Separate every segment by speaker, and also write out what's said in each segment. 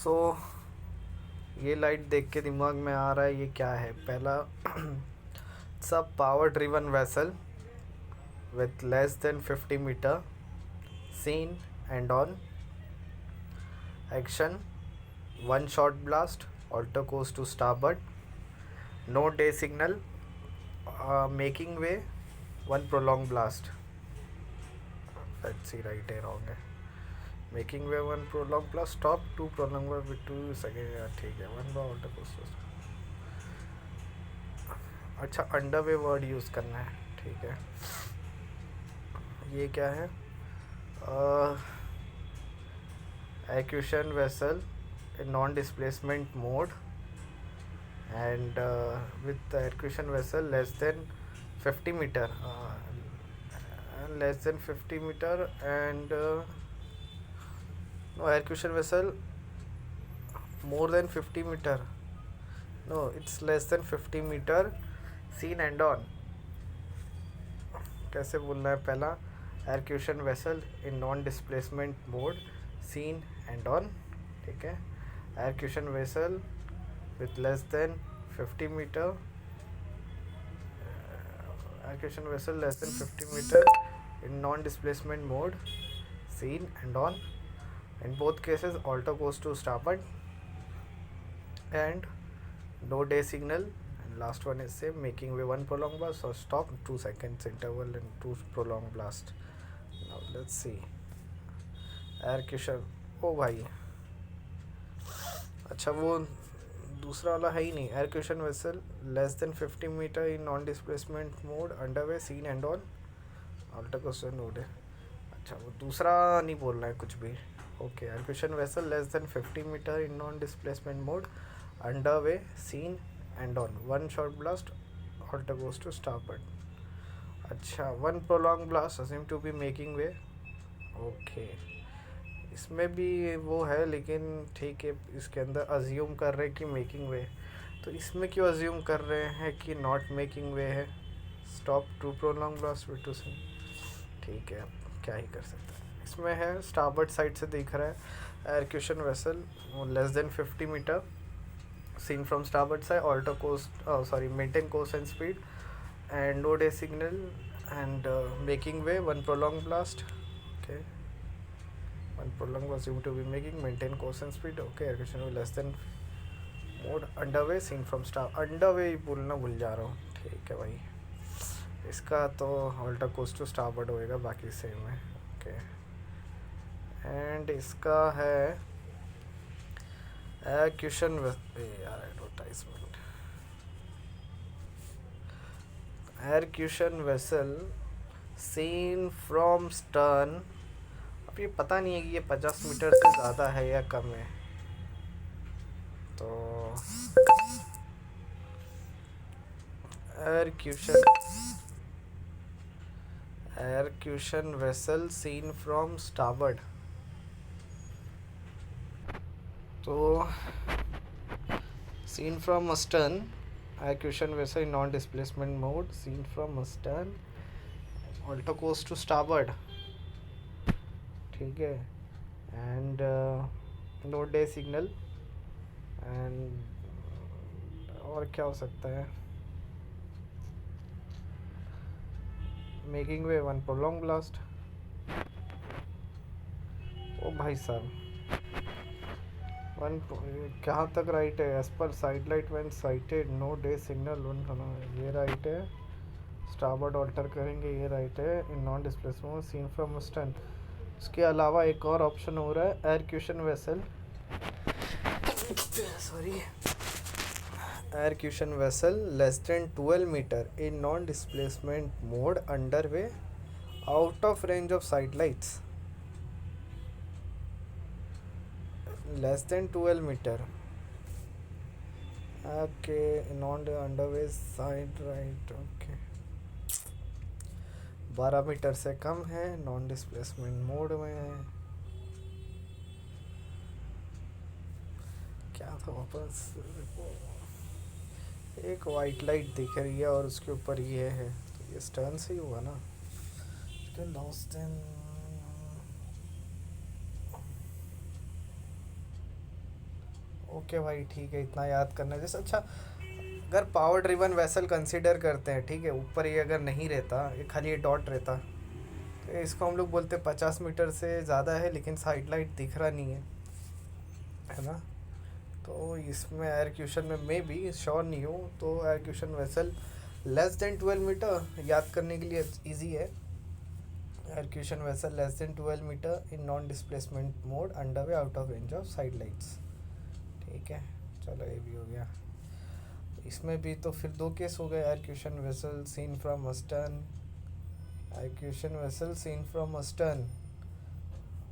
Speaker 1: सो ये लाइट देख के दिमाग में आ रहा है ये क्या है। पहला सब power driven vessel with less than 50 meter seen and on action, one shot blast, alter course to starboard, no day signal, making way, one prolonged blast. Let's see right है wrong है। Making way one prolong plus stop two prolong way two second यार ठीक है one by alter course. अच्छा under way word use करना है ठीक है। ये क्या है air cushion vessel in non-displacement mode and with the execution vessel less than 50 meter less than 50 meter and no execution vessel more than 50 meter, no it's less than 50 meter seen and on। कैसे बोलना है पहला execution vessel in non-displacement mode seen and on ठीक है। execution vessel with less than 50 meter execution vessel less than 50 meter in non-displacement mode seen and on, in both cases alter goes to starboard and no day signal, and last one is same making way one prolonged blast or stop 2 seconds interval and 2 prolonged blast। now let's see execution ओ भाई अच्छा वो दूसरा वाला है ही नहीं। Air cushion vessel less than 50 metre in non displacement mode underway seen end on alter question node है। अच्छा वो दूसरा नहीं बोलना है कुछ भी। Okay air cushion vessel less than 50 metre in non displacement mode underway seen end on one short blast alter goes to starboard. अच्छा one prolonged blast assume to be making way. Okay इसमें भी वो है लेकिन ठीक है इसके अंदर अज्यूम कर रहे हैं कि मेकिंग वे, तो इसमें क्यों अज्यूम कर रहे हैं कि नॉट मेकिंग वे है। Stop two prolonged blast with two see ठीक है क्या ही कर सकते हैं। इसमें है स्टारबोर्ड साइड से दिख रहा है air cushion vessel less than 50 metre seen from starboard side alter course sorry maintain course and speed and no day signal and making way one prolonged blast. Okay one prolonged was assumed to be making maintain course and speed okay execution will less than mode underway seen from star underway बोलना भूल जा रहा हूँ ठीक है भाई। इसका तो अल्टर कोर्स टू स्टारबोर्ड होएगा बाकी सेम है ओके। एंड इसका है एक्यूशन यार advertisement air cushion vessel seen from stern. अब ये पता नहीं है कि ये 50 मीटर से ज़्यादा है या कम है, तो air cushion vessel seen from starboard. तो seen from astern air cushion vessel non displacement mode seen from astern alter course to starboard ठीक है। And no day signal and और क्या हो सकता है making way one prolonged blast. ओ भाई साहब वन कहाँ तक राइट है as per side light when sighted no day signal one ये राइट है। स्टारबोर्ड ऑल्टर करेंगे ये राइट है इन non displacement seen from astern. उसके अलावा एक और ऑप्शन हो रहा है air cushion vessel sorry air cushion vessel less than 12 metre in non displacement mode under way out of range of side lights less than 12 metre okay non underway side right okay 12 metre से कम है non displacement mode में है। क्या था वापस एक white light दिख रही है और उसके ऊपर ये है तो ये स्टर्न से ही हुआ ना। लॉस्ट इन ओके भाई ठीक है, इतना याद करना है जैसे। अच्छा, अगर पावर ड्रिवन वेसल कंसिडर करते हैं, ठीक है, ऊपर ये अगर नहीं रहता, ये खाली ये डॉट रहता, तो इसको हम लोग बोलते 50 मीटर से ज़्यादा है लेकिन साइड लाइट दिख रहा नहीं है ना। तो इसमें एयर क्यूशन में मे बी श्योर नहीं हूँ, तो air cushion vessel less than 12 metre याद करने के लिए इजी है। Air cushion vessel less than 12 metre in non displacement mode under way out of range of side lights. ठीक है, चलो ये भी हो गया। इसमें भी तो फिर दो केस हो गए, air cushion vessel seen from astern, air cushion vessel seen from astern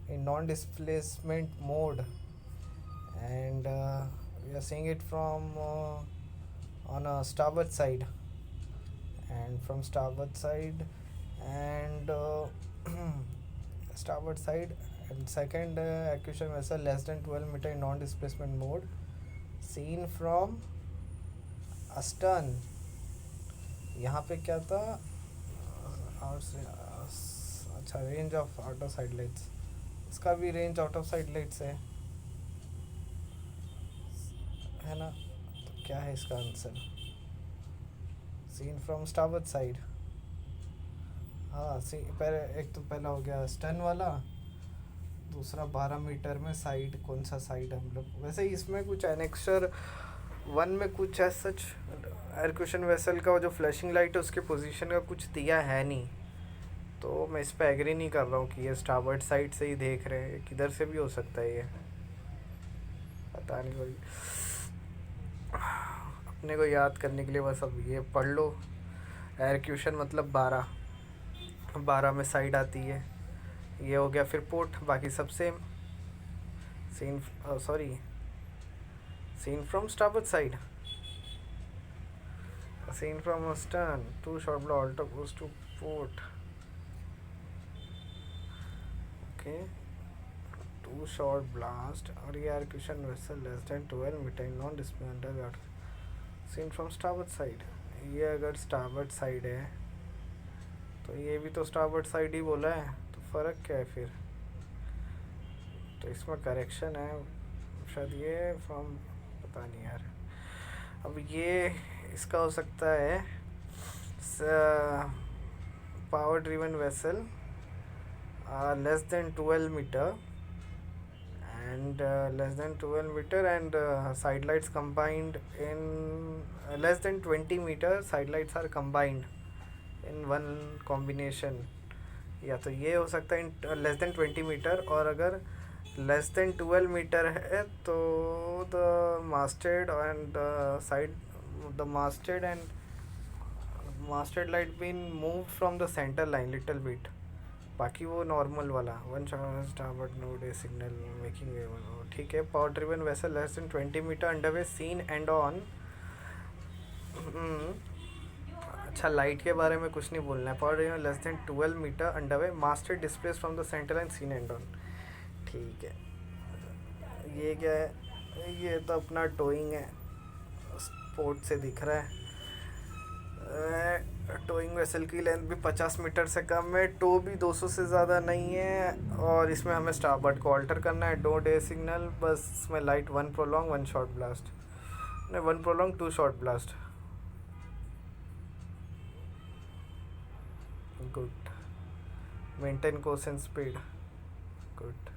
Speaker 1: in non-displacement mode, and we are seeing it from on a starboard side, and from starboard side, and starboard side, and second acquisition vessel less than 12 meter in non-displacement mode seen from astern। यहाँ पे क्या था, और से अच्छा, range of out of side lights, इसका भी range out of side lights है ना। तो क्या है इसका answer, scene from starboard side. हाँ सी, पहले एक तो पहला हो गया स्टन वाला, दूसरा 12 मीटर में साइड, कौन सा साइड हम लोग, वैसे इसमें कुछ एनेक्सर वन में कुछ है सच एयर क्वेश्चन वेसल का, वो जो फ्लैशिंग लाइट है उसके पोजीशन का कुछ दिया है नहीं, तो मैं इस पर एग्री नहीं कर रहा हूँ कि ये स्टारबर्ड साइड से ही देख रहे हैं, किधर से भी हो सकता है ये, पता नहीं भाई। अपने को याद करने के लिए बस अब ये पढ़ लो, एयर क्यूशन मतलब 12 में साइड आती है, ये हो गया फिर पोर्ट, बाकी सब same. Seen sorry, seen from starboard side, seen from astern, two short blow alter goes to port, okay, two short blast, और ये air cushion vessel less than 12 metre non display seen from starboard side. ये अगर स्टारबर्ड side है तो ये भी तो स्टारबर्ड side ही बोला है, तो फ़र्क क्या है फिर, तो इसमें करेक्शन है शायद, ये फ्रॉम, पता नहीं यार। अब ये इसका हो सकता है power driven vessel less than 12 metre and less than 12 meter, and side lights combined in less than 20 meter, side lights are combined in one combination, या तो ये हो सकता है इन लेस देन 20 मीटर, और अगर लेस देन 12 मीटर है तो the masted end side, the masted end masted light been move from the centre line little bit, बाकी वो नॉर्मल वाला one starboard no day signal making way, ठीक है। Power driven vessel less than 20 metre under way seen end on. अच्छा, light के बारे में कुछ नहीं बोलना है, power driven less than 12 metre under way master displace from the centre line scene end on, ठीक है। ये क्या है, ये तो अपना टोइंग है, स्पोर्ट से दिख रहा है। टोइंग वेसल की लेंथ भी 50 मीटर से कम है, टो भी 200 से ज़्यादा नहीं है, और इसमें हमें स्टारबर्ड को ऑल्टर करना है, डो डे सिग्नल, बस इसमें लाइट 1 प्रोलॉन्ग 1 शॉर्ट ब्लास्ट, नहीं 1 prolong 2 short blast, good. Maintain quotient speed, good.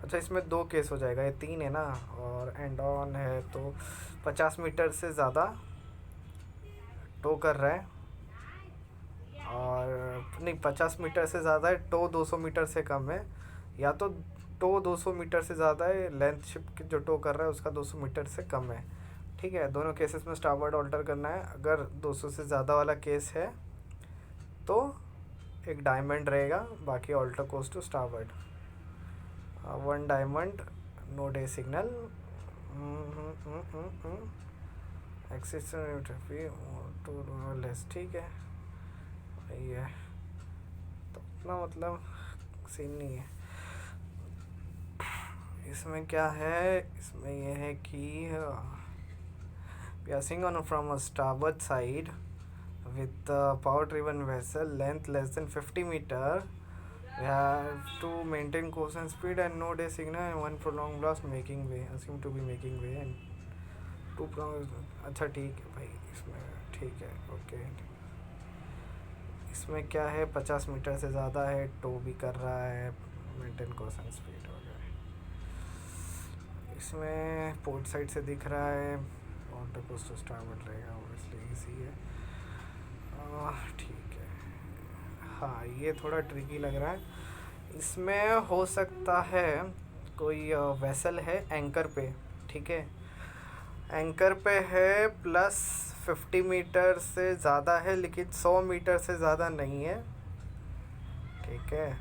Speaker 1: अच्छा, इसमें दो केस हो जाएगा, ये 3 है ना, और एंड ऑन है तो 50 मीटर से ज़्यादा टो कर रहा है, और नहीं 50 मीटर से ज़्यादा है, टो 200 मीटर से कम है, या तो टो 200 मीटर से ज़्यादा है, लेंथ शिप जो टो कर रहा है उसका 200 मीटर से कम है, ठीक है। दोनों केसेस में स्टारबर्ड ऑल्टर करना है। अगर 200 से ज़्यादा वाला केस है तो एक डायमंड रहेगा, बाकी alter course to starboard, 1 diamond no day signal, axis to less, ठीक है, यही है, तो उतना मतलब सीन नहीं है। इसमें क्या है, इसमें यह है कि we are seeing on from a starboard side with the power driven vessel length less than 50 meter We have to maintain course and speed and no day signal and one prolonged blast making way, assume to be making way and two prolonged. अच्छा ठीक है भाई, इसमें ठीक है okay. इसमें क्या है, 50 मीटर से ज़्यादा है, टो भी कर रहा है, मेंटेन कोर्स एंड स्पीड वगैरह। इसमें पोर्ट साइड से दिख रहा है, ऑन द कोस्ट स्टार्ट रहेगा, ऑब्वियसली इजी है। ठीक है, हाँ ये थोड़ा ट्रिकी लग रहा है। इसमें हो सकता है कोई वेसल है एंकर पे, ठीक है, एंकर पे है, प्लस 50 मीटर से ज़्यादा है लेकिन 100 मीटर से ज़्यादा नहीं है, ठीक है।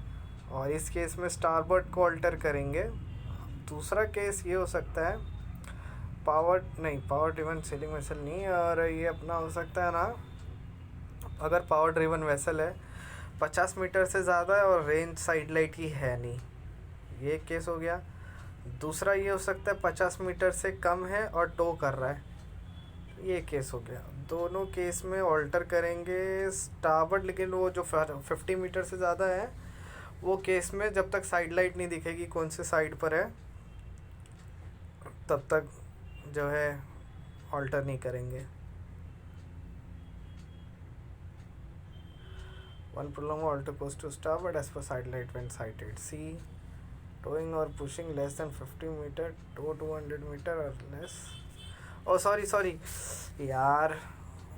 Speaker 1: और इस केस में स्टारबोर्ड को अल्टर करेंगे। दूसरा केस ये हो सकता है, पावर नहीं, पावर ड्रिवन सेलिंग वेसल नहीं, और ये अपना हो सकता है ना, अगर पावर ड्रिवन वेसल है 50 मीटर से ज़्यादा है और रेंज साइड लाइट की है नहीं, ये केस हो गया। दूसरा ये हो सकता है 50 मीटर से कम है और टो कर रहा है, ये केस हो गया। दोनों केस में ऑल्टर करेंगे स्टारबोर्ड, लेकिन वो जो 50 मीटर से ज़्यादा है वो केस में जब तक साइड लाइट नहीं दिखेगी कौन से साइड पर है तब तक जो है ऑल्टर नहीं करेंगे। One prolonged alter goes to starboard as per side light when sighted. C. Towing or pushing less than 50 meter, tow 200 meter or less. Oh sorry यार,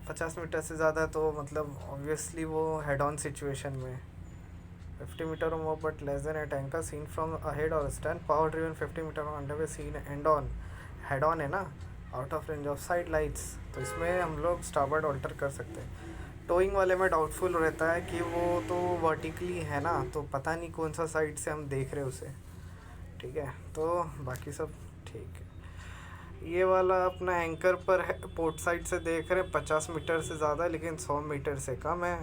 Speaker 1: 50 मीटर से ज़्यादा तो मतलब ऑब्वियसली वो हेड ऑन सिचुएशन में, 50 metre और more but less than at anchor seen from ahead और stand, power driven 50 metre और under way seen end on, head on है ना, out of range of side lights, तो इसमें हम लोग स्टारबोर्ड ऑल्टर कर सकते हैं। टोइंग वाले में डाउटफुल रहता है कि वो तो वर्टिकली है ना, तो पता नहीं कौन सा साइड से हम देख रहे उसे, ठीक है, तो बाकी सब ठीक है। ये वाला अपना एंकर पर है, पोर्ट साइड से देख रहे हैं, 50 मीटर से ज़्यादा लेकिन 100 मीटर से कम है।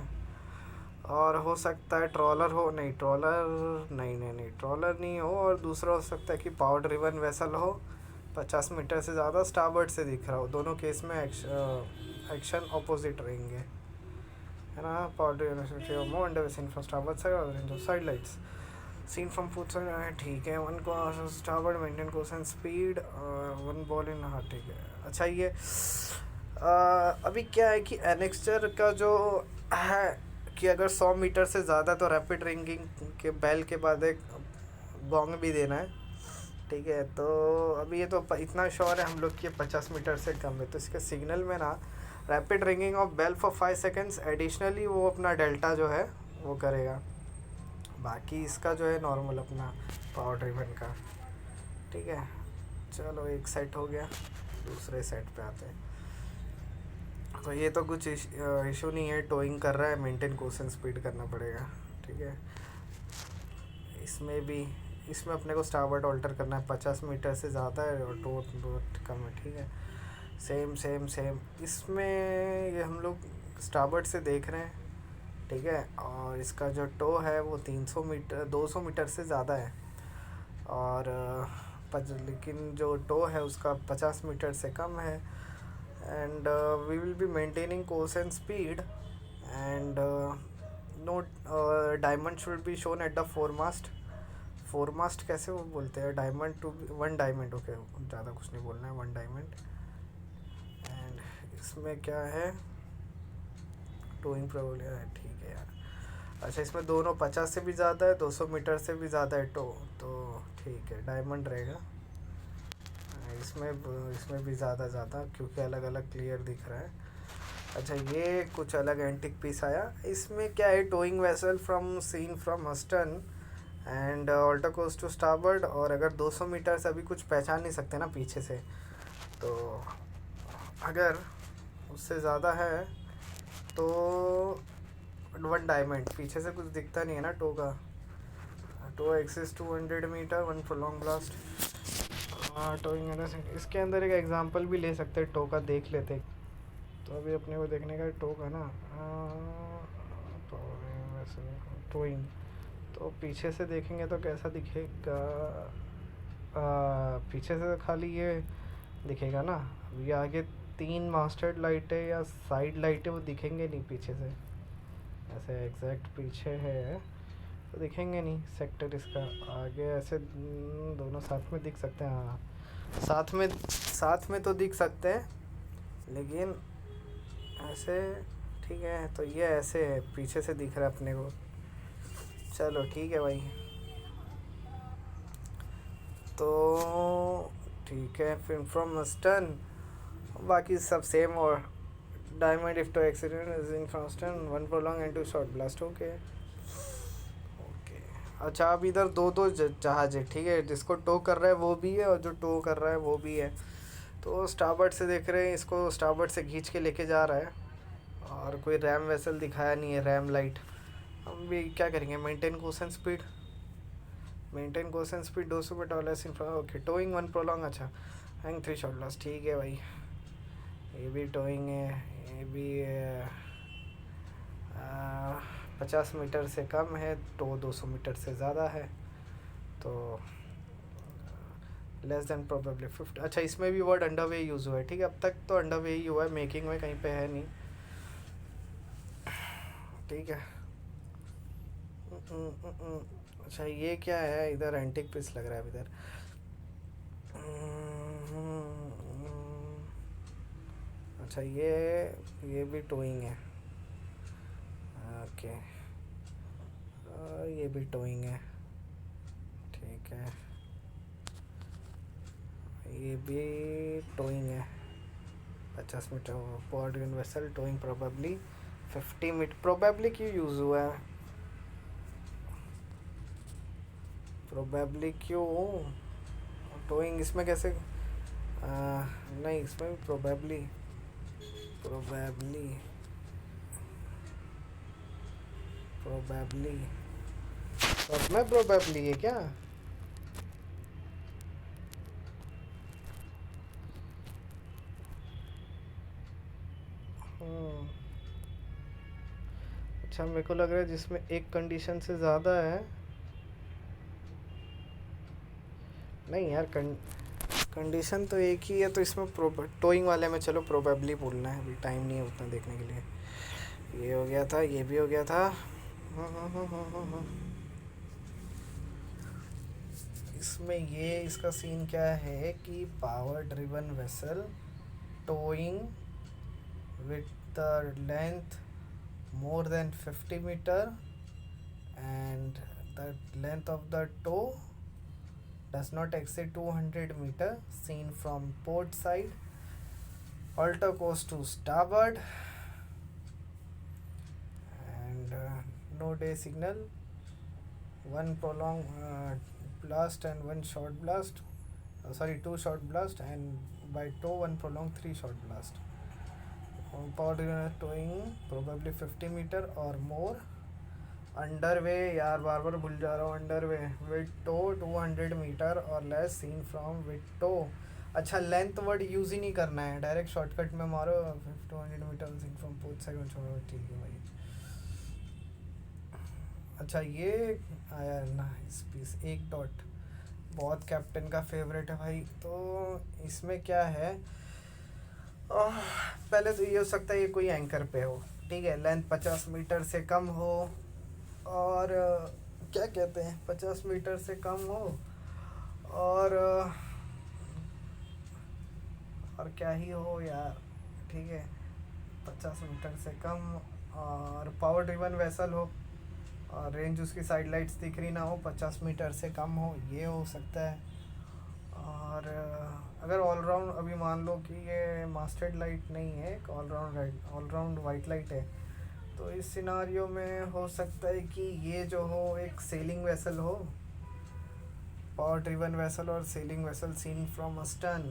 Speaker 1: और हो सकता है ट्रॉलर हो, नहीं ट्रॉलर नहीं ट्रॉलर नहीं हो, और दूसरा हो सकता है कि पावर ड्रिवन वेसल हो, 50 मीटर से ज़्यादा, स्टारबोर्ड से दिख रहा हो। दोनों केस में एक्शन अपोजिट रहेंगे, है ना। Power driven more under seen from starboard side और range of side lights seen from food side, ठीक है। वन को starboard maintain course and speed, one ball in, हाँ ठीक है। अच्छा ये अभी क्या है कि एनेक्स्चर का जो है कि अगर 100 मीटर से ज़्यादा तो रैपिड रिंगिंग के बेल के बाद एक गोंग भी देना है, ठीक है। तो अभी ये तो इतना श्योर है हम लोग कि 50 मीटर से कम है, तो इसके सिग्नल में ना rapid ringing of bell for 5 seconds, additionally वो अपना डेल्टा जो है वो करेगा। बाकी इसका जो है नॉर्मल अपना पावर ड्रिवन का, ठीक है। चलो एक सेट हो गया, दूसरे सेट पे आते हैं। तो ये तो कुछ इशू नहीं है, टोइंग कर रहा है, मेंटेन कोर्स एंड स्पीड करना पड़ेगा, ठीक है। इसमें अपने को स्टारबोर्ड ऑल्टर करना है, 50 मीटर से ज़्यादा है और टो कम है, ठीक है। सेम इसमें ये हम लोग स्टारबोर्ड से देख रहे हैं, ठीक है। और इसका जो टो है वो 300 मीटर 200 मीटर से ज़्यादा है, और लेकिन जो टो है उसका 50 मीटर से कम है। And we will be maintaining course and speed and no diamond should be shown at the foremast कैसे वो बोलते हैं, डायमंड टू 1 डायमंड, ओके, ज़्यादा कुछ नहीं बोलना है, 1 डायमंड। एंड इसमें क्या है, टोइंग प्रॉब्लम है, ठीक है यार। अच्छा इसमें दोनों 50 से भी ज़्यादा है, 200 मीटर से भी ज़्यादा है टो, तो ठीक है डायमंड रहेगा। इसमें भी ज़्यादा क्योंकि अलग अलग क्लियर दिख रहा है। अच्छा ये कुछ अलग एंटिक पीस आया, इसमें क्या है, towing vessel from seen from astern and alter course to starboard, और अगर 200 मीटर से अभी कुछ पहचान नहीं सकते ना पीछे से, तो अगर उससे ज़्यादा है तो 1 डायमंड, पीछे से कुछ दिखता नहीं है ना टो का, tow exceeds 200 metre, 1 prolonged blast. Towing इसके अंदर एक एग्जांपल भी ले सकते हैं, टो का देख लेते। तो अभी अपने को देखने का टो का ना, टोइंग तो पीछे से देखेंगे तो कैसा दिखेगा, पीछे से खाली ये दिखेगा ना। अभी आगे 3 मास्टर्ड लाइटें या साइड लाइटें वो दिखेंगे नहीं पीछे से, ऐसे एग्जैक्ट पीछे है तो दिखेंगे नहीं सेक्टर इसका आगे ऐसे दोनों साथ में दिख सकते हैं। हाँ, साथ में तो दिख सकते हैं, लेकिन ऐसे ठीक है। तो ये ऐसे है, पीछे से दिख रहा है अपने को। चलो ठीक है भाई। तो ठीक है, फिर फ्रॉम मस्टन बाकी सब सेम। और diamond if tow accident is in फ्रॉस्टन, one prolong and two short blast. Okay okay. अच्छा, अब इधर दो दो जहाज है, ठीक है। जिसको टो कर रहा है वो भी है और जो टो कर रहा है वो भी है। तो स्टारबर्ड से देख रहे हैं, इसको स्टारबर्ड से खींच के लेके जा रहा है। और कोई रैम वेसल दिखाया नहीं है, रैम लाइट। हम भी क्या करेंगे, मेंटेन कोशन स्पीड 200 पे dollar in. Okay, towing one prolong. अच्छा, हैंग 3 शॉट लॉस। ठीक है भाई, ये भी टोइंग है, ये भी 50 मीटर से कम है, तो 200 मीटर से ज़्यादा है। तो लेस देन प्रोबेबली 50। अच्छा, इसमें भी वर्ड अंडर वे यूज़ हुआ है, ठीक है। अब तक तो अंडर वे ही हुआ है, मेकिंग में कहीं पे है नहीं, ठीक है। अच्छा, ये क्या है इधर, एंटिक पीस लग रहा है इधर। अच्छा, ये भी टोइंग है। ओके, ये भी टोइंग है, ठीक है। ये भी टोइंग है, 50 metre pod universal towing. Probably 50 metre. Probably क्यों यूज़ हुआ है, प्रोबेबली क्यों टोइंग इसमें कैसे नहीं, इसमें भी प्रोबेबली प्रोबेबली प्रोबेबली सब में प्रोबेबली है क्या। अच्छा, मेरे को लग रहा है जिसमें एक कंडीशन से ज़्यादा है। नहीं यार, कंडीशन तो एक ही है, तो इसमें टोइंग वाले में चलो प्रोबेबली बोलना है, अभी टाइम नहीं है उतना देखने के लिए। ये हो गया था, ये भी हो गया था। इसमें ये इसका सीन क्या है कि power driven vessel towing with the length more than 50 meter and the length of the tow does not exceed 200 meter, seen from port side, alter course to starboard, and no day signal, one prolonged blast and one short blast, sorry, 2 short blast, and by tow one prolonged 3 short blast. Power towing probably 50 meter or more. Underway, यार बार बार भूल जा रहा हूँ। Underway with tow 200 metre और less, seen from with tow. अच्छा, length word use ही नहीं करना है, डायरेक्ट शॉर्टकट में मारो 200 metre seen from both side, छोड़ो, ठीक है भाई। अच्छा, ये आया नाइस पीस, एक डॉट, बहुत कैप्टन का फेवरेट है भाई। तो इसमें क्या है, पहले तो ये हो सकता है ये कोई एंकर पे हो, ठीक है। लेंथ 50 मीटर से कम हो, और क्या कहते हैं, 50 मीटर से कम हो, और क्या ही हो यार, ठीक है। 50 मीटर से कम और पावर ड्रिवन वेसल हो, और रेंज उसकी साइड लाइट्स दिख रही ना हो, 50 मीटर से कम हो, ये हो सकता है। और अगर ऑलराउंड, अभी मान लो कि ये मास्टर्ड लाइट नहीं है, एक ऑलराउंड वाइट लाइट है, तो इस सिनारियो में हो सकता है कि ये जो हो एक सेलिंग वेसल हो, पावर ड्रिवन वेसल और sailing vessel seen from astern,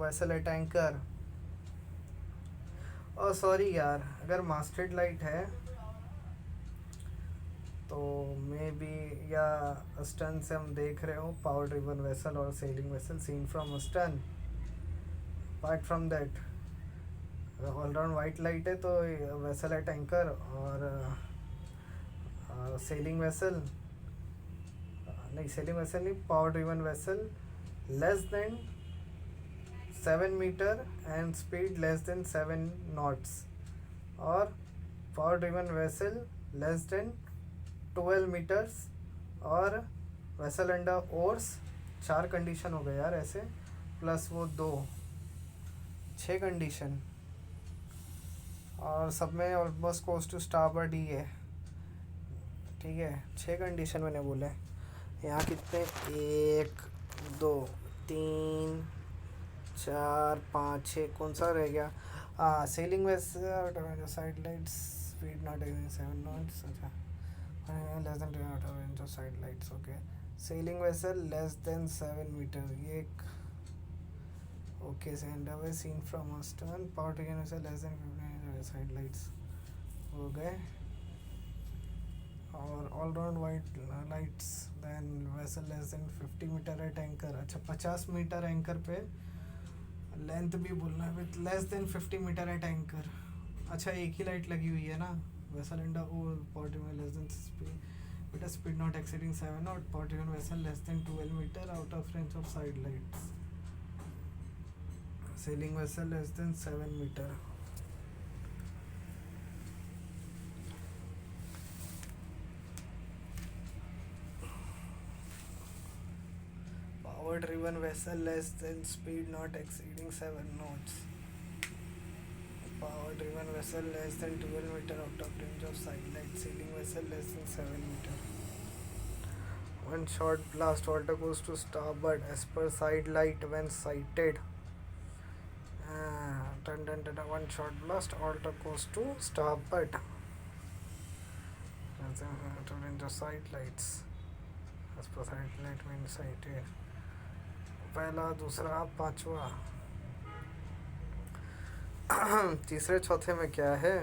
Speaker 1: vessel है टैंकर। और सॉरी यार, अगर मास्टर्ड लाइट है तो मे बी, या अस्टर्न से हम देख रहे हो पावर ड्रिवन वेसल और sailing vessel seen from astern. Apart from that, all round white light है तो वेसल है टैंकर, और सेलिंग वेसल नहीं, सेलिंग वेसल नहीं, power driven vessel less than 7 metre and speed less than 7 knots, और power driven vessel less than 12 metres और vessel under oars, 4 condition हो गए यार ऐसे, प्लस वो 2, 6 कंडीशन, और सब में ऑलमोस्ट कोस टू स्टारबर्ड ही है, ठीक है। 6 कंडीशन मैंने बोले। यहाँ कितने, 1 2 3 4 5 6, कौन सा रह गया? हाँ, sailing vessel side lights speed not exceeding 7 knots, अच्छा less than 10 out of range of side lights, okay. Sailing vessel less than 7 metre, ये okay. Send away seen from astern, power taken vessel less than 15 side lights हो गए। और all round white lights, then vessel less than 50 metre at anchor, अच्छा 50 metre anchor पे, length भी बोलना है with less than 50 metre at anchor, अच्छा एक ही लाइट लगी हुई है ना। वेसल अंडर ओ पॉट में less than speed, speed not exceeding 7 knot, port vessel less than 12 metre out of range of side lights, sailing vessel less than 7 metre. Power driven vessel less than speed not exceeding 7 knots. Power driven vessel less than 12 meter out of range of sight light. Sailing vessel less than 7 meter. One shot blast alter goes to starboard as per side light when sighted. One shot blast alter goes to starboard as per range of sight lights as per side light when sighted. पहला, दूसरा, पांचवा। तीसरे चौथे में क्या है?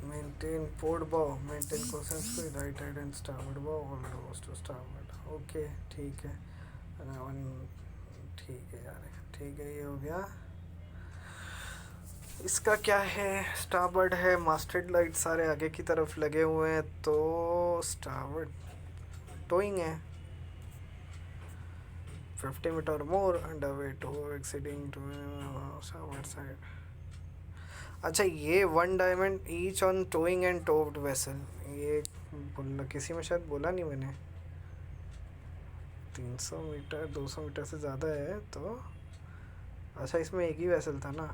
Speaker 1: Maintain port bow, maintain courses पे right side and starboard bow all goes to starboard, okay ठीक है। ठीक है यार, ठीक है, ये हो गया। इसका क्या है? स्टारबोर्ड है, मास्टर्ड लाइट सारे आगे की तरफ लगे हुए हैं, तो स्टारबोर्ड टोइंग है, 50 मीटर मोर अंडर वेट हो एक्सीडिंग टू starboard साइड। अच्छा, ये 1 diamond each on towing and towed vessel, ये बोलना किसी में शायद बोला नहीं मैंने। 300 मीटर 200 मीटर से ज़्यादा है तो, अच्छा इसमें एक ही वेसल था ना,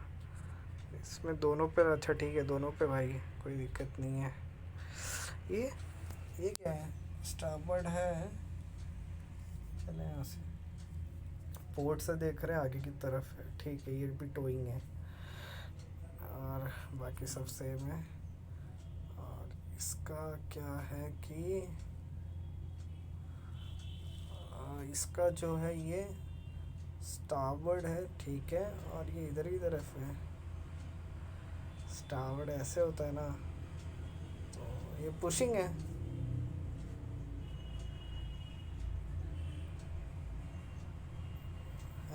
Speaker 1: इसमें दोनों पे, अच्छा ठीक है दोनों पे भाई, कोई दिक्कत नहीं है। ये क्या है? स्टारबोर्ड है, चले यहाँ से पोर्ट से देख रहे हैं आगे की तरफ है, ठीक है, ये भी टोइंग है और बाकी सब सेम है। और इसका क्या है कि इसका जो है ये स्टारबोर्ड है, ठीक है, और ये इधर की तरफ है। स्टारबोर्ड ऐसे होता है ना, तो ये पुशिंग है,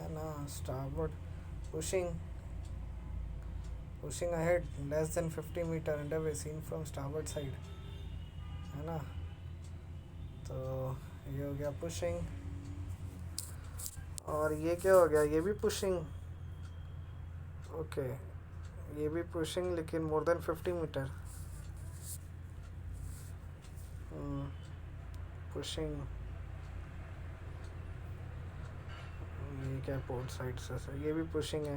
Speaker 1: ना starboard pushing ahead less than 50 metre under way seen from starboard side, है ना। तो ये हो गया पुशिंग, और ये क्या हो गया? ये भी पुशिंग, ओके, ये भी पुशिंग लेकिन मोर देन 50 मीटर, पुशिंग। ये क्या पोर्ट साइड से, ये भी पुशिंग है,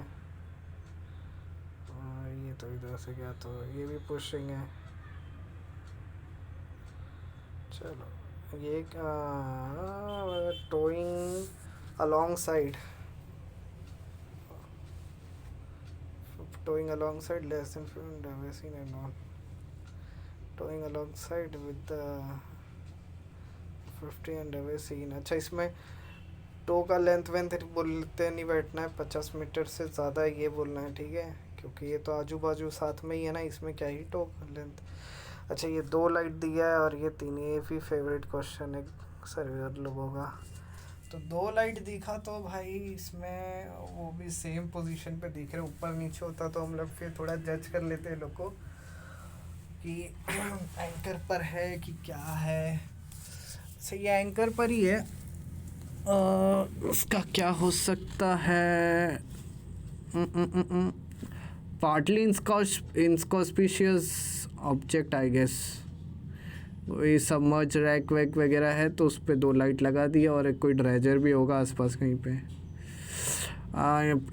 Speaker 1: और ये तो इधर से गया तो ये भी पुशिंग है। चलो ये towing along side, towing alongside less than 50 seen and on towing alongside with the 50 and away seen। अच्छा, इसमें टो का लेंथ वेंथ बोलते नहीं बैठना है, 50 मीटर से ज़्यादा ये बोलना है, ठीक है, क्योंकि ये तो आजू बाजू साथ में ही है ना, इसमें क्या ही टो का लेंथ। अच्छा, ये 2 लाइट दिया है और ये 3, ये भी फेवरेट क्वेश्चन है सर्वेयर लोगों का। तो 2 लाइट दिखा तो भाई इसमें वो भी सेम पोजीशन पे दिख रहे, ऊपर नीचे होता तो हम लोग फिर थोड़ा जज कर लेते हैं लोग को कि एंकर पर है कि क्या है। सही है, एंकर पर ही है। उसका क्या हो सकता है? पार्टली इंस्कॉस्पिशियस
Speaker 2: ऑब्जेक्ट आई गेस, कोई सबमर्ज रैक वैक वगैरह है तो उस पर 2 लाइट लगा दिया, और एक कोई ड्रेजर भी होगा आसपास कहीं पे।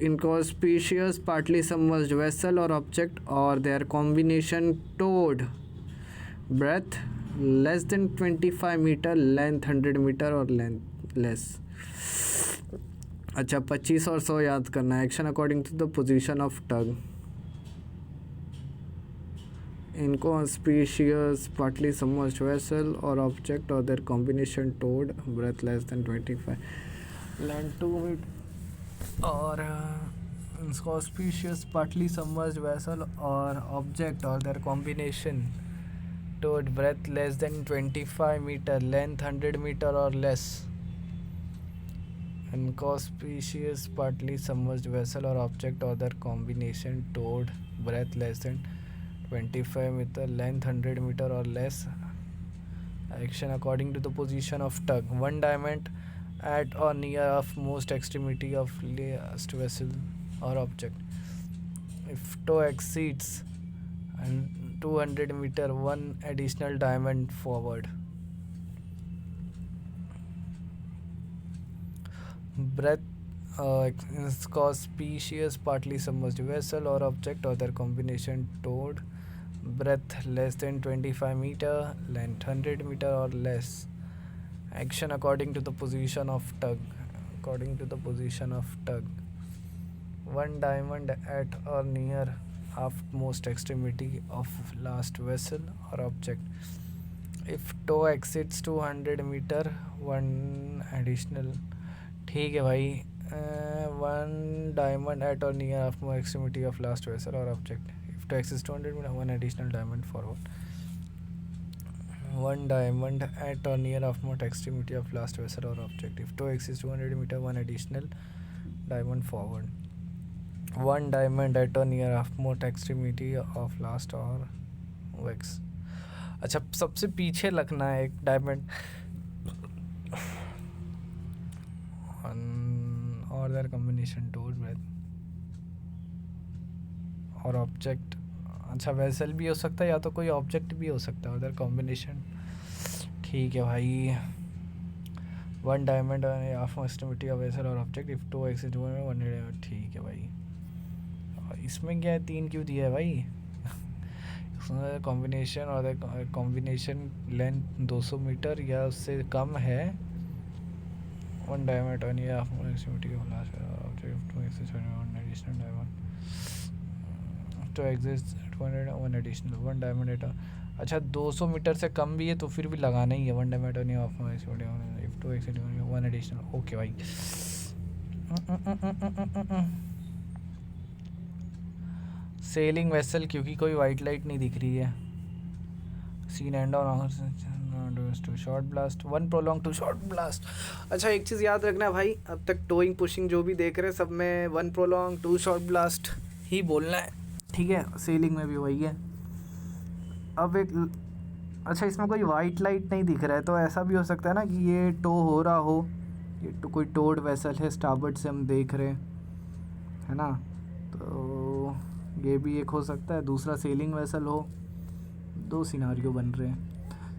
Speaker 2: इनकॉस्पिशियस पार्टली सबमर्ज्ड वेसल और ऑब्जेक्ट और their combination towed breadth less than 25 metre, length 100 metre और लेंथ लेस। अच्छा, 25 और 100 याद करना है। Action according to the position of tug. Inconspicuous partly submerged vessel or object or their combination towed breadth less than 25 land 2 meter or inconspicuous partly submerged vessel or object or their combination towed breadth less than 25 meter, length 100 meter or less. Inconspicuous partly submerged vessel or object or their combination towed breadth less than 25 meter, length 100 meter or less. Action according to the position of tug. One diamond at or near of most extremity of last vessel or object. If tow exceeds 200 meter, one additional diamond forward. Breadth inconspicuous partly submerged vessel or object or their combination towed breadth less than 25 meter, length 100 meter or less. Action according to the position of tug. According to the position of tug. One diamond at or near outmost extremity of last vessel or object. If tow exceeds 200 meter, one additional. ठीक है भाई, one diamond at or near outmost extremity of last vessel or object. If tow exceeds 200 meter, one additional diamond forward. One diamond at or near outmost extremity of last vessel or object. If tow exceeds 200 meter, one additional diamond forward. One diamond at or near outmost extremity of last or vex. अच्छा, सबसे पीछे रखना है एक diamond और their combination towed breath और object. अच्छा, vessel भी हो सकता है या तो कोई ऑब्जेक्ट भी हो सकता है, उधर कॉम्बिनेशन। ठीक है भाई, one diamond of extremity of vessel और object if two x one. ठीक है भाई, इसमें क्या है, 3 क्यों दिया है भाई? कॉम्बिनेशन और कॉम्बिनेशन लेंथ 200 मीटर या उससे कम है। वन डायमंड ऑन या extremity of last object two x one additional diamond to exist 200 one additional one diamond at. अच्छा, 200 मीटर से कम भी है तो फिर भी लगाना ही है। One diamond on off if two x one additional. Okay भाई, सेलिंग वेसल क्योंकि कोई वाइट लाइट नहीं दिख रही है। Seen end on two short blast, one prolong two short blast. अच्छा, एक चीज़ याद रखना भाई, अब तक टोइंग पुशिंग जो भी देख रहे हैं सब में one prolong two short blast ही बोलना है, ठीक है? सेलिंग में भी वही है। अब एक अच्छा, इसमें कोई वाइट लाइट नहीं दिख रहा है तो ऐसा भी हो सकता है ना कि ये टो हो रहा हो, ये तो कोई टोड वेसल है, स्टारबोर्ड से हम देख रहे हैं, है ना? तो ये भी एक हो सकता है। दूसरा सेलिंग वेसल हो, 2 सिनारियो बन रहे हैं।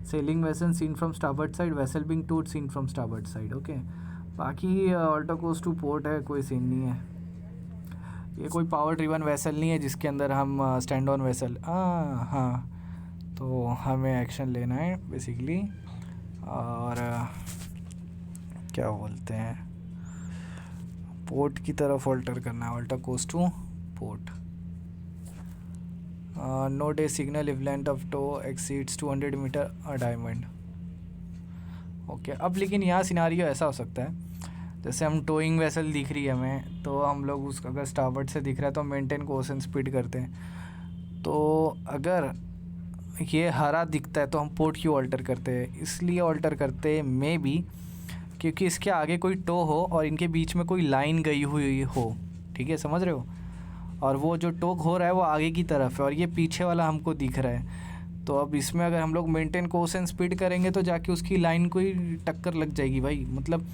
Speaker 2: Sailing vessel seen from starboard side, vessel being towed seen from starboard side. Okay, बाकी ऑल्टो कोस्ट टू पोर्ट है, कोई सीन नहीं है। ये कोई पावर ड्रिवन वेसल नहीं है जिसके अंदर हम स्टैंड ऑन वेसल। हाँ, तो हमें एक्शन लेना है बेसिकली, और क्या बोलते हैं, पोर्ट की तरफ ऑल्टर करना है। ऑल्टर कोस्ट to port. Note a signal if length of tow exceeds 200 metre a diamond. Okay, अब लेकिन यहाँ सिनारियो ऐसा हो सकता है, जैसे हम टोइंग वेसल दिख रही है हमें, तो हम लोग उसका अगर स्टारबोर्ड से दिख रहा है तो मेंटेन कोर्स स्पीड करते हैं। तो अगर ये हरा दिखता है तो हम पोर्ट क्यों ऑल्टर करते हैं? इसलिए ऑल्टर करते हैं मे बी क्योंकि इसके आगे कोई टो हो और इनके बीच में कोई लाइन गई हुई हो, ठीक है, समझ रहे हो? और वो जो टोक हो रहा है वो आगे की तरफ है और ये पीछे वाला हमको दिख रहा है। तो अब इसमें अगर हम लोग मेंटेन कोर्स स्पीड करेंगे तो जाके उसकी लाइन कोई टक्कर लग जाएगी भाई। मतलब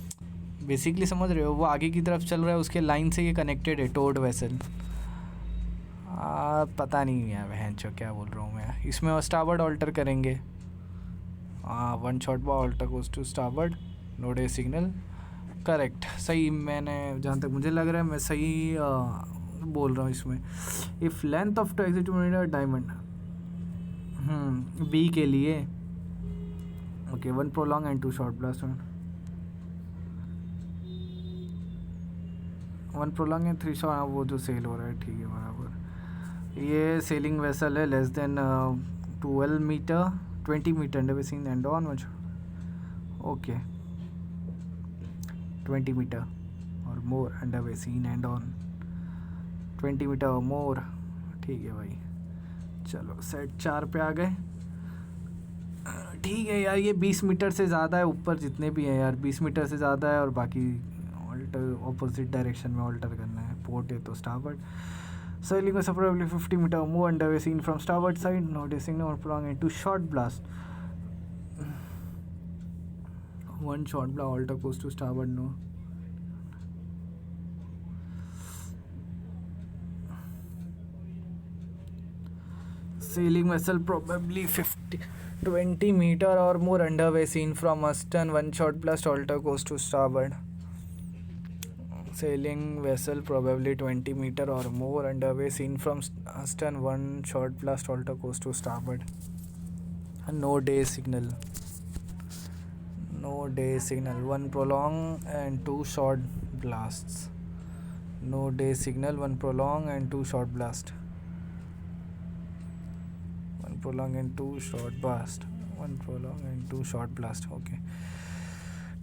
Speaker 2: बेसिकली समझ रहे हो, वो आगे की तरफ चल रहा है, उसके लाइन से ये कनेक्टेड है टोड वेसल। पता नहीं है बहन चो क्या बोल रहा हूँ मैं। इसमें स्टारबोर्ड ऑल्टर करेंगे। वन शॉट बा alter goes to starboard, no day signal. Correct, सही। मैंने जहाँ तक मुझे लग रहा है मैं सही बोल रहा हूँ इसमें। If length of tow exit diamond B के लिए okay, one prolong and two short blast. One prolong and three short, वो जो सेल हो रहा है ठीक है बराबर। ये सेलिंग वेसल है less than 12 metre 20 metre under way seen end on. Okay 20 metre और more under way seen end on, 20 metre और मोर। ठीक है भाई, चलो सेट 4 पे आ गए। ठीक है यार, ये 20 मीटर से ज़्यादा है, ऊपर जितने भी हैं यार 20 मीटर से ज़्यादा है, और बाकी ऑल्टर ऑपोजिट डायरेक्शन में ऑल्टर करना है। पोर्ट है तो starboard. Sailing was probably 50 meter or more underway seen from starboard side. No signal or prolonging to short blast. One short blast alter goes to starboard. No. Sailing vessel probably 20 meter or more underway seen from astern. One short blast alter goes to starboard. Sailing vessel probably 20 meter or more underway seen from astern. One short blast alter goes to starboard. No day signal. No day signal. One prolong and two short blasts. No day signal. One prolong and two short blast. One prolong and two short blast. One prolong and two short blast. Okay.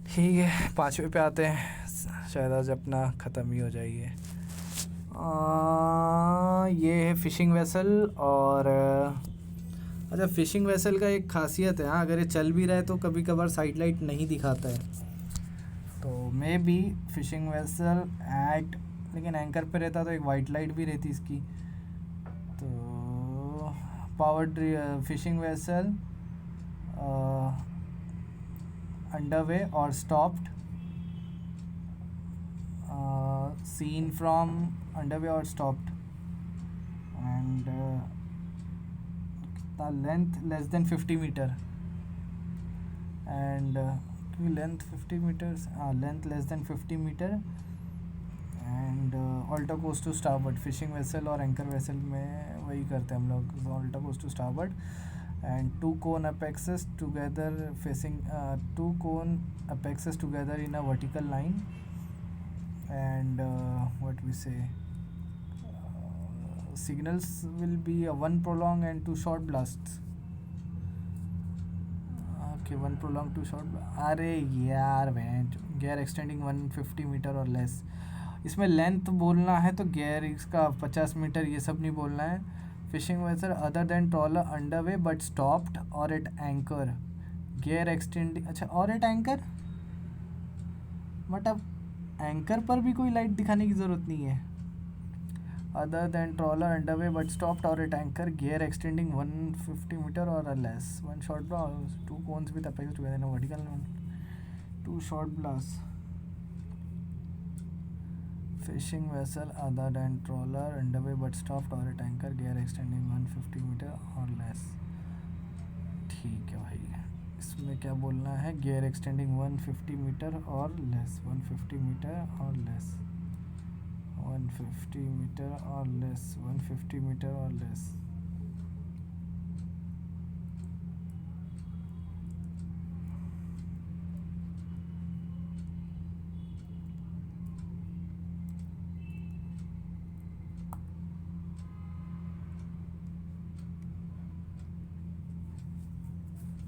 Speaker 2: ठीक है, 5वें पे आते हैं। शायद आज अपना ख़त्म ही हो जाइए। ये है फ़िशिंग वेसल। और अच्छा, फ़िशिंग वेसल का एक ख़ासियत है, हाँ, अगर ये चल भी रहा है तो कभी कभार साइड लाइट नहीं दिखाता है। तो may be phishing vessel eight, लेकिन एंकर पे रहता तो एक वाइट लाइट भी रहती इसकी। तो powered phishing vessel underway or stopped, seen from underway or stopped, and the length less than 50 meter, and length 50 meters, length less than 50 meter, and alter goes to starboard। fishing vessel और anchor vessel में वही करते हैं हम लोग, alter goes to starboard। and two cone apexes together facing two cone apexes together in a vertical line, and what we say, signals will be a one prolong and two short blasts। okay, one prolong two short अरे यार went, gear extending 150 metre और less. इसमें length बोलना है तो gear इसका 50 metre ये सब नहीं बोलना है। Fishing vessel other than trawler underway but stopped or at anchor, gear extending. अच्छा, और एट एंकर मतलब एंकर पर भी कोई लाइट दिखाने की ज़रूरत नहीं है। Other than trawler underway but stopped or at anchor, gear extending 150 metre और less, one short blast, two cones with apex together in a vertical, two short blast. fishing vessel other than trawler underway but stopped or at anchor, gear extending 150 meter or less। ठीक है भाई, इसमें क्या बोलना है, gear extending 150 metre और less, 150 metre और less, 150 metre और लेस, 150 मीटर और लेस।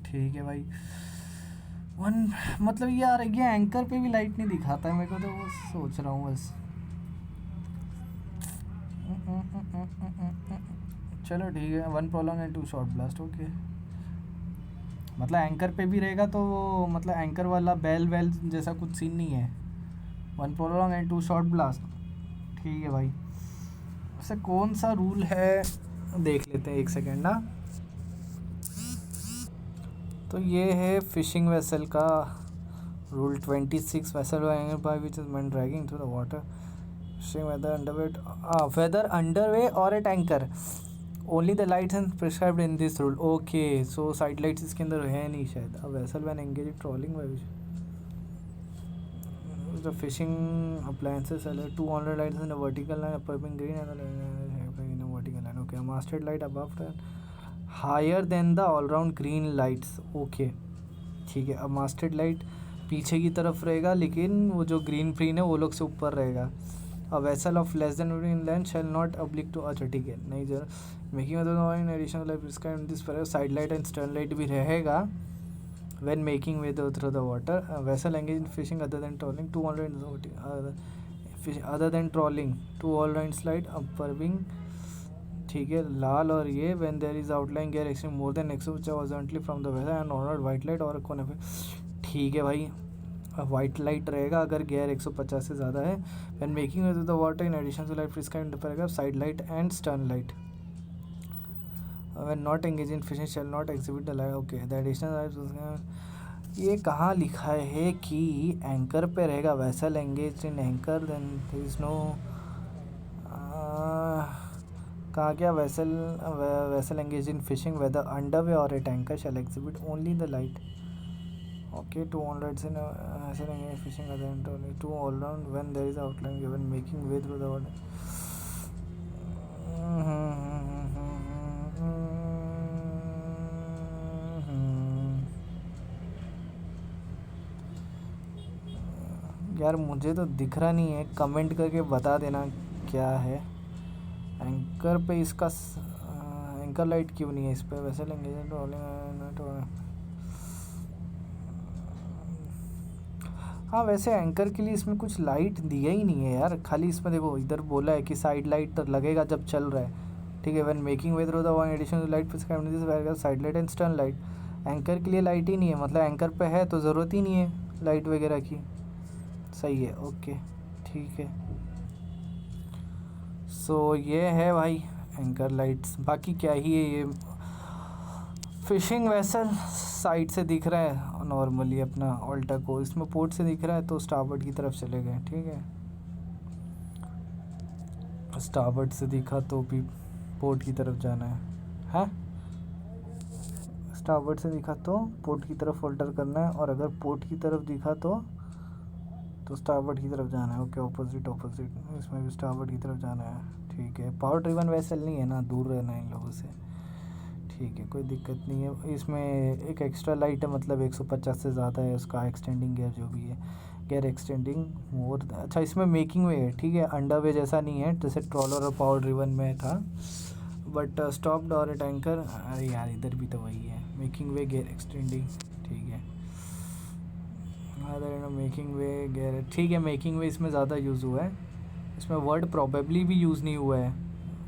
Speaker 2: ठीक है भाई। वन मतलब यार ये एंकर पे भी लाइट नहीं दिखाता है मेरे को, तो वो सोच रहा हूँ बस। चलो ठीक है, one prolong and two short blast. Okay, मतलब एंकर पे भी रहेगा तो वो मतलब एंकर वाला बेल वेल जैसा कुछ सीन नहीं है। One prolong and two short blast. ठीक है भाई, वैसे कौन सा रूल है देख लेते हैं, एक सेकेंड ना। तो ये है फिशिंग वेसल का rule 26, vessel by which is man dragging through the water, Same whether underway or at anchor. Only the lights and prescribed in this rule. Okay, so side lights इसके अंदर है नहीं शायद. A vessel when engaged trawling by the fishing appliances are 200 lights in a vertical line, a purple green and in a vertical line. Okay, a masthead light above that higher than the all round green lights. Okay, ठीक है. अब masthead light पीछे की तरफ रहेगा, लेकिन वो जो ग्रीन प्रीन है वो लोग से ऊपर रहेगा. A vessel of less than in length shall not oblige to. अच्छा ठीक है, नहीं जरा making in additional light prescribed this for side light and stern light भी रहेगा when making way through the water. Vessel engage in fishing other than trolling 200 other than trolling 2 all round light upper wing. ठीक है, लाल और ये when there is outline gear extend more then x horizontally from the vessel and onward white light और कोने पे. ठीक है भाई, वाइट लाइट रहेगा अगर गियर 150 से ज़्यादा है. When making with the water in addition to light prescribed paragraph side light and stern light. When not engage in fishing shall not exhibit the light. Okay, the additional light. ये कहाँ लिखा है कि anchor पे रहेगा? Vessel engage in anchor then there is no. कहाँ क्या? Vessel engage in fishing whether underway or at anchor shall exhibit only the light. Okay, 2 all rights in fishing other than only 2 all round when there is outline given making way through the water. यार मुझे तो दिख रहा नहीं है, comment करके बता देना क्या है. एंकर पे इसका एंकर लाइट क्यों नहीं है इस पे? वैसे लेंगे. हाँ, वैसे एंकर के लिए इसमें कुछ लाइट दिया ही नहीं है यार. खाली इसमें देखो इधर बोला है कि साइड लाइट लगेगा जब चल रहा है. ठीक है, when making way through the one additional light prescribed this where side light and stern light. Anchor के लिए लाइट ही नहीं है, मतलब एंकर पे है तो ज़रूरत ही नहीं है लाइट वगैरह की. सही है, ओके ठीक है. सो ये है भाई एंकर लाइट्स. बाकी क्या ही है, ये फिशिंग वेसल साइड से दिख रहा है नॉर्मली अपना ऑल्टा को. इसमें पोर्ट से दिख रहा है तो स्टारबोर्ड की तरफ चले गए. ठीक है, स्टारबोर्ड से दिखा तो भी पोर्ट की तरफ जाना है. स्टारबोर्ड से दिखा तो पोर्ट की तरफ ऑल्टर करना है, और अगर पोर्ट की तरफ दिखा तो स्टारबोर्ड की तरफ जाना है. ओके, ऑपोजिट इसमें भी स्टारबोर्ड की तरफ जाना है. ठीक है, पावर ड्रिवन वेसल नहीं है ना, दूर रहना है इन लोगों से. ठीक है, कोई दिक्कत नहीं है. इसमें एक एक्स्ट्रा लाइट है, मतलब 150 से ज़्यादा है उसका एक्सटेंडिंग गियर जो भी है. गियर एक्सटेंडिंग मोर. अच्छा, इसमें मेकिंग वे है. ठीक है, अंडर वे जैसा नहीं है जैसे ट्रॉलर और पावर ड्रिवन में था. बट स्टॉप्ड और टैंकर. अरे यार, इधर भी तो वही है, मेकिंग वे गियर एक्सटेंडिंग. ठीक है, अरे मेकिंग वे गियर. ठीक है, मेकिंग वे इसमें ज़्यादा यूज़ हुआ है. इसमें वर्ड प्रॉबेबली भी यूज़ नहीं हुआ है.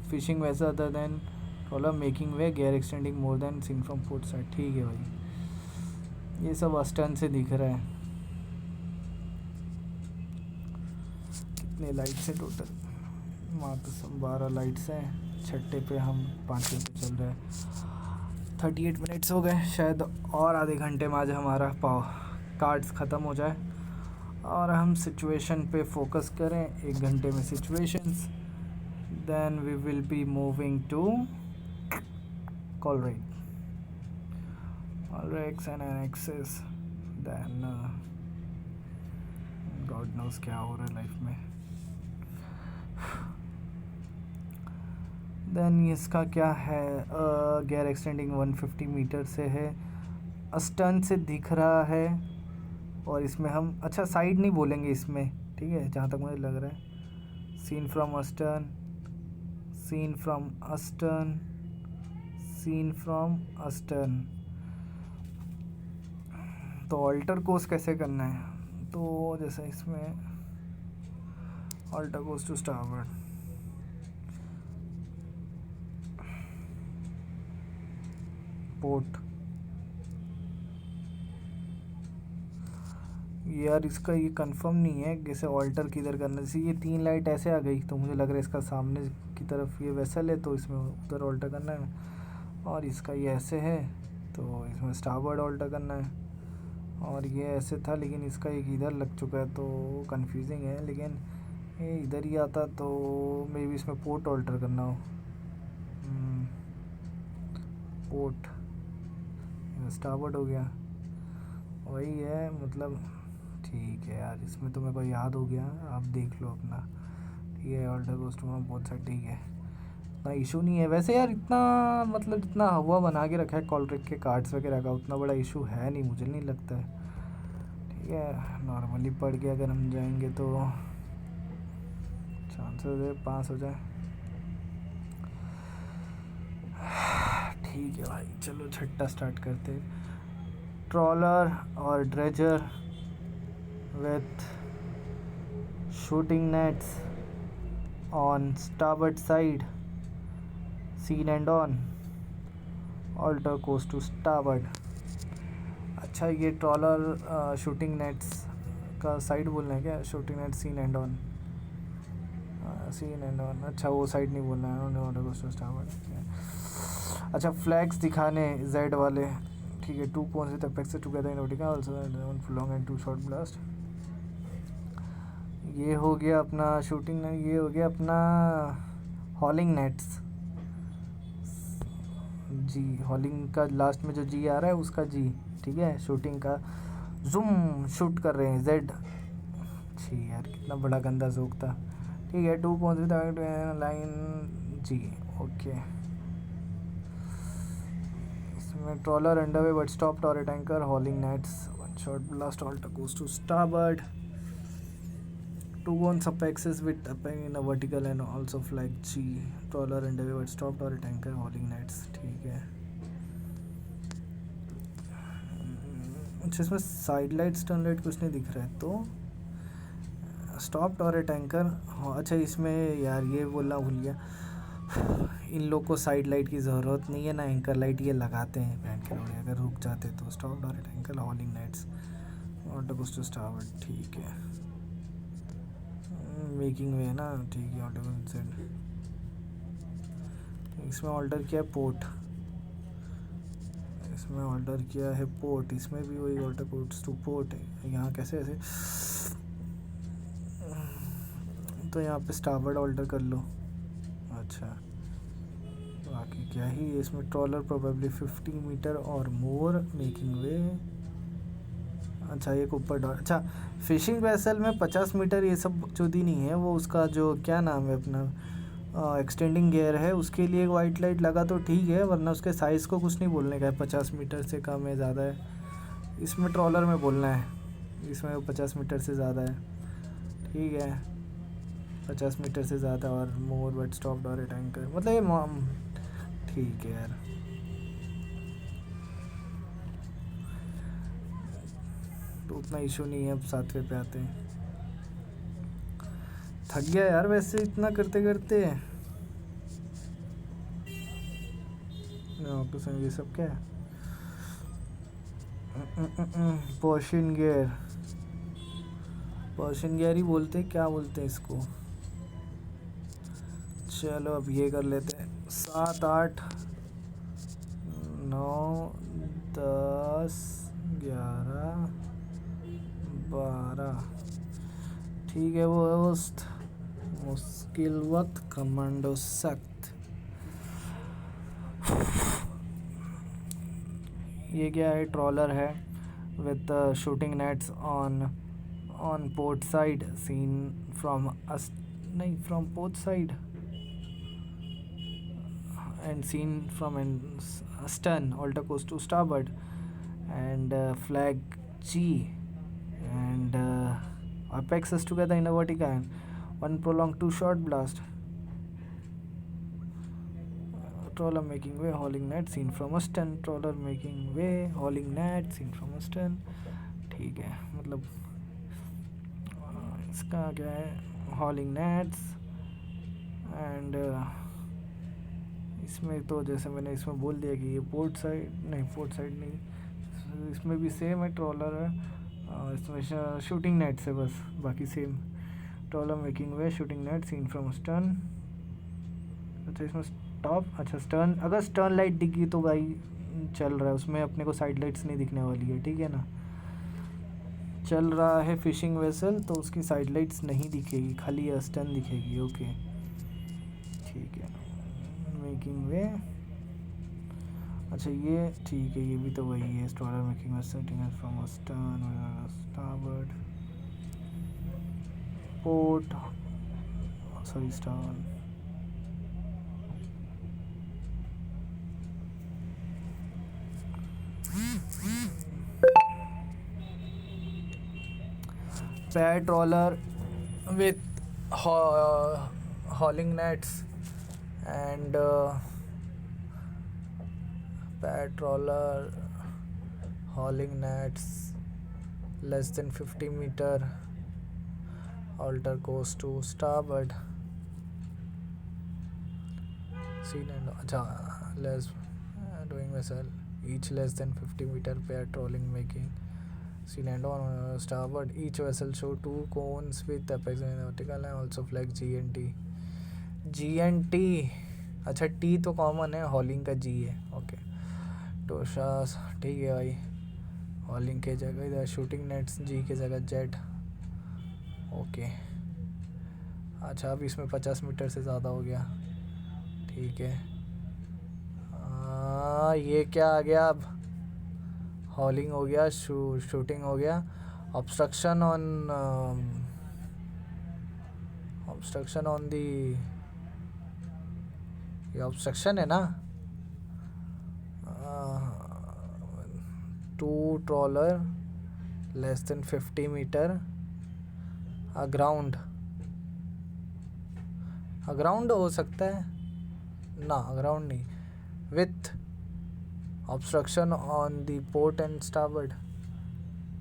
Speaker 2: फिशिंग वैसा other than trawler making way gear extending more than seen from port side. ठीक है भाई, ये सब अस्टर्न से दिख रहा है. कितने लाइट्स हैं टोटल? मात्र 12 लाइट्स हैं. छठे पे हम 5वें पे चल रहे हैं. 38 मिनट्स हो गए शायद, और आधे घंटे में आज हमारा कार्ड्स ख़त्म हो जाए और हम सिचुएशन पे फोकस करें. 1 घंटे में situations, then we will be moving to colreg and annexes. then god knows क्या हो रहा है लाइफ में. देन इसका क्या है? गियर एक्सटेंडिंग 150 मीटर से है, अस्टर्न से दिख रहा है. और इसमें हम अच्छा साइड नहीं बोलेंगे इसमें. ठीक है, जहाँ तक मुझे लग रहा है. Seen from astern, seen from astern, seen from astern. तो ऑल्टर कोर्स कैसे करना है? तो जैसे इसमें alter course to starboard. Port. यार इसका ये कंफर्म नहीं है जैसे ऑल्टर किधर करना. जैसे ये 3 लाइट ऐसे आ गई तो मुझे लग रहा है इसका सामने की तरफ ये वेसल है तो इसमें उधर ऑल्टर करना है. और इसका ये ऐसे है तो इसमें स्टारबोर्ड ऑल्टर करना है. और ये ऐसे था लेकिन इसका एक इधर लग चुका है तो कंफ्यूजिंग है. लेकिन ये इधर ही आता तो मे बी इसमें पोर्ट ऑल्टर करना हो। पोर्ट स्टार्बोर्ड हो गया, वही है मतलब। ठीक है यार, इसमें तो मेरे को याद हो गया, आप देख लो अपना। ठीक है, ऑल्टर गोस टू बहुत सा ठीक है, इतना इशू नहीं है वैसे यार। इतना मतलब जितना हवा बना के रखा है कॉलट्रिक के कार्ड्स वगैरह का, उतना बड़ा इशू है नहीं, मुझे नहीं लगता है। ठीक है, नॉर्मली पढ़ के अगर हम जाएंगे तो चांसेस है पास हो जाए। ठीक है भाई, चलो छट्टा स्टार्ट करते हैं। ट्रॉलर और dredger with shooting nets on starboard side, seen end on, alter course to starboard. अच्छा, ये ट्रॉलर शूटिंग नेट्स का साइड बोलना है क्या? Shooting net seen end on, seen end on. अच्छा, वो साइड नहीं बोलना है, ऑल्टर कोर्स टू स्टार्बोर्ड। अच्छा, फ्लैग्स दिखाने जेड वाले। ठीक है, 2 cones with apex together in vertical, also one long and 2 short blast। ये हो गया अपना शूटिंग नेट, ये हो गया अपना हॉलिंग नेट्स। जी, हॉलिंग का लास्ट में जो जी आ रहा है उसका जी। ठीक है, शूटिंग का जूम शूट कर रहे हैं जेड। छी यार, कितना बड़ा गंदा जोक था। ठीक है, 2 cones with लाइन जी। Okay, trawler underway but stop torrid anchor, hauling nets, one short blast, alter goes to starboard, 2 cones apexes with appending in a vertical and also flag G, trawler underway but stop torrid anchor, hauling nets. ठीक है, अच्छा इसमें side light stern light कुछ नहीं दिख रहा है तो स्टॉप टॉरेट एंकर। हाँ, अच्छा इसमें यार ये बोलना भूल गया, इन लोग को साइड लाइट की ज़रूरत नहीं है ना, एंकर लाइट ये लगाते हैं बैंड के लोग अगर रुक जाते तो। Stop torrid anchor, hauling nets, alter goes to starboard. ठीक है, मेकिंग वे है ना। ठीक है, ऑल्टर गोस टू, इसमें ऑल्टर किया है पोर्ट, इसमें ऑल्टर किया है पोर्ट, इसमें भी वही ऑल्टर गोस टू पोर्ट है। यहाँ कैसे ऐसे, तो यहाँ पे स्टारबोर्ड ऑल्टर कर लो। अच्छा, बाकी क्या ही इसमें, ट्रॉलर प्रोबेबली 50 मीटर और मोर, मेकिंग वे। अच्छा, एक ऊपर डॉट। अच्छा, फिशिंग वेसल में 50 मीटर ये सब चौधी नहीं है, वो उसका जो क्या नाम है अपना एक्सटेंडिंग गियर है, उसके लिए एक वाइट लाइट लगा तो ठीक है, वरना उसके साइज़ को कुछ नहीं बोलने का है 50 मीटर से कम है ज़्यादा है। इसमें ट्रॉलर में बोलना है, इसमें 50 मीटर से ज़्यादा है। ठीक है, 50 मीटर से ज़्यादा और मोर बट स्टॉप डॉरेट एंकर, मतलब ये ठीक है यार। तो उतना इशू नहीं है। अब 7वें पे आते हैं। थक गया यार वैसे इतना करते करते। ये सब क्या है? पर्शियन गियर, पर्शियन गियर ही बोलते, क्या बोलते हैं इसको। चलो अब ये कर लेते हैं। 7, 8, 9, 10, 11, 12। ठीक है, वो उस्त मुश्किल वक्त कमांडो सख्त। ये क्या है? ट्रॉलर है with shooting nets on port side, seen from नहीं from port side and seen from an stern, alter course to starboard, and flag G, and apexes together in a vertical, and one prolonged 2 short blast. Trawler making way, hauling net, seen from astern, trawler making way, hauling net, seen from astern. ठीक है, मतलब इसका क्या है? hauling nets and इसमें तो जैसे मैंने इसमें बोल दिया कि ये पोर्ट साइड नहीं, पोर्ट साइड नहीं, इसमें भी सेम है, ट्रॉलर है, इसमें शूटिंग नेट से बस, बाकी same. Trawler making way, shooting net, seen from stern. अच्छा, इसमें टॉप, अच्छा स्टर्न, अगर स्टर्न लाइट दिखी तो भाई चल रहा है, उसमें अपने को साइड लाइट्स नहीं दिखने वाली है। ठीक है ना, चल रहा है फिशिंग वेसल तो उसकी साइड लाइट्स नहीं दिखेगी, खाली अस्टर्न दिखेगी। ओके ठीक है, मेकिंग वे। अच्छा ये ठीक है, ये भी तो वही है, trawler making vessel from astern starboard port, sorry star. पैर trawler with hauling nets and pad trawler, hauling nets, less than 50 meter, alter course to starboard, scene and अच्छा less doing vessel each less than 50 meter pair trolling making scene and on starboard, each vessel show two cones with apex in vertical and also flag GNT। अच्छा T तो common है, हॉलिंग का जी है। Okay टोशास ठीक है भाई, हॉलिंग के जगह इधर शूटिंग नेट्स जी के जगह जेट। ओके अच्छा अब इसमें 50 मीटर से ज़्यादा हो गया, ठीक है। ये क्या आ गया अब, हॉलिंग हो गया, शूटिंग हो गया, ऑब्स्ट्रक्शन ऑन दी, ये ऑब्स्ट्रक्शन है ना। Two trawler less than 50 metre aground हो सकता है ना, अग्राउंड नहीं, with obstruction on the port and starboard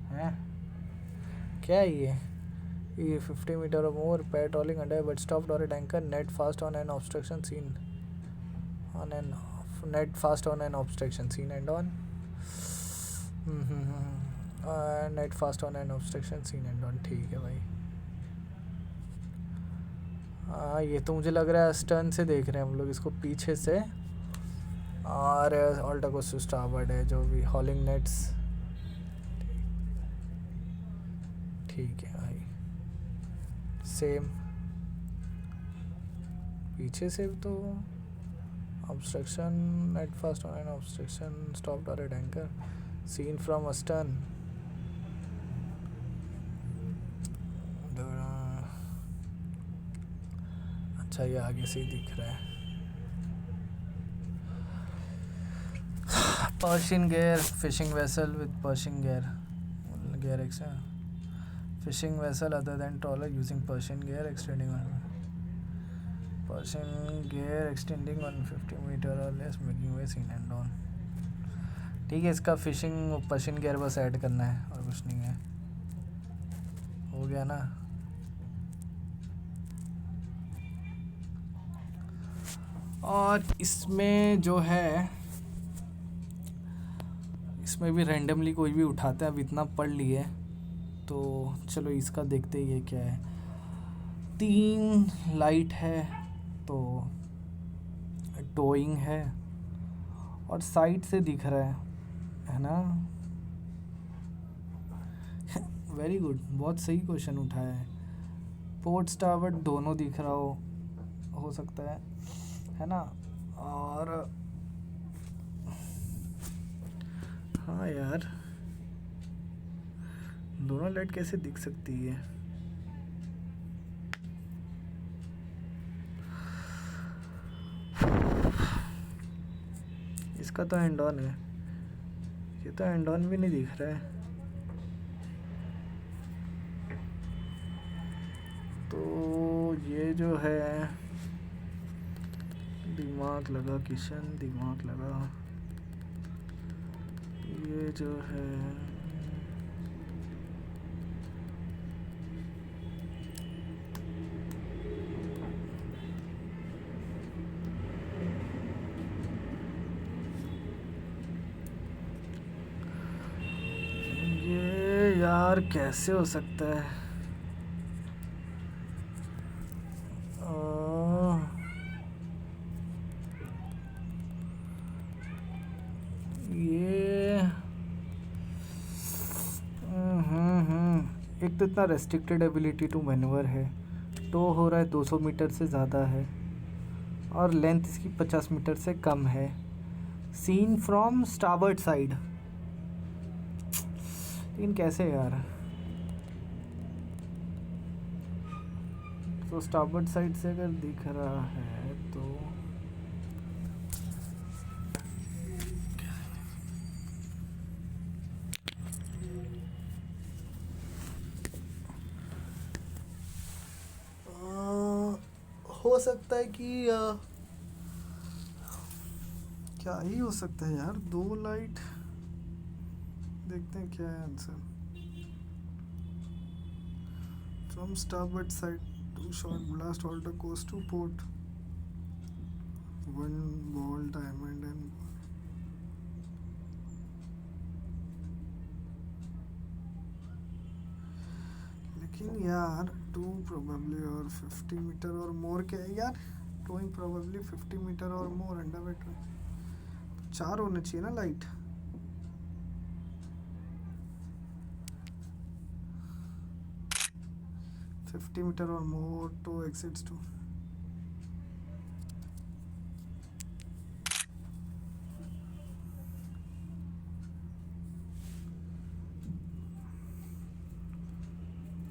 Speaker 2: है। क्या है ये 50 मीटर और more pair trawling under but stopped और anchor net fast on an obstruction seen on an net fast on an obstruction scene and on net fast on an obstruction scene and on। ठीक है भाई, ये तो मुझे लग रहा है स्टर्न से देख रहे हैं हम लोग इसको, पीछे से, और ऑल्टा को स्टारबोर्ड है जो भी हॉलिंग नेट्स। ठीक है भाई सेम, पीछे से तो obstruction at first on an obstruction stopped or at anchor seen from astern। अच्छा ये आगे से ही दिख रहा है। Pershing gear fishing vessel with Pershing gear extra fishing vessel other than trawler using Pershing gear extending on Pershing gear extending 150 meter or less making way scene and on। ठीक है इसका फिशिंग पर्शियन गियर बस add करना है और कुछ नहीं है, हो गया ना। और इसमें जो है, इसमें भी रैंडमली कोई भी उठाता है, अब इतना पढ़ लिए तो चलो इसका देखते ही है क्या है। 3 लाइट है तो टोइंग है और साइड से दिख रहा है ना। वेरी गुड, बहुत सही क्वेश्चन उठाया है। पोर्ट स्टारबोर्ड दोनों दिख रहा हो सकता है ना। और हाँ यार दोनों लाइट कैसे दिख सकती है। इसका तो एंड ऑन है, ये तो एंड ऑन भी नहीं दिख रहा है। तो ये जो है, दिमाग लगा किशन, दिमाग लगा, ये जो है यार कैसे हो सकता है। ये एक तो इतना रेस्ट्रिक्टेड एबिलिटी टू मैन्यूवर है, टो हो रहा है 200 मीटर से ज़्यादा है और लेंथ इसकी 50 मीटर से कम है। सीन फ्रॉम स्टारबर्ड साइड, लेकिन कैसे यार? तो स्टारबर्ड साइड से अगर दिख रहा है तो हो सकता है कि क्या ही हो सकता है यार, 2 लाइट। देखते हैं क्या है answer. From starboard side two short blast alter course to port 1 ball diamond and लेकिन यार 2 प्रोबेबली और 50 मीटर और मोर क्या है यार? टोइंग प्रोबेबली 50 मीटर और मोर अंडर वेट 4 होने चाहिए ना लाइट। फिफ्टी मीटर और मोर टू एक्सिट्स टू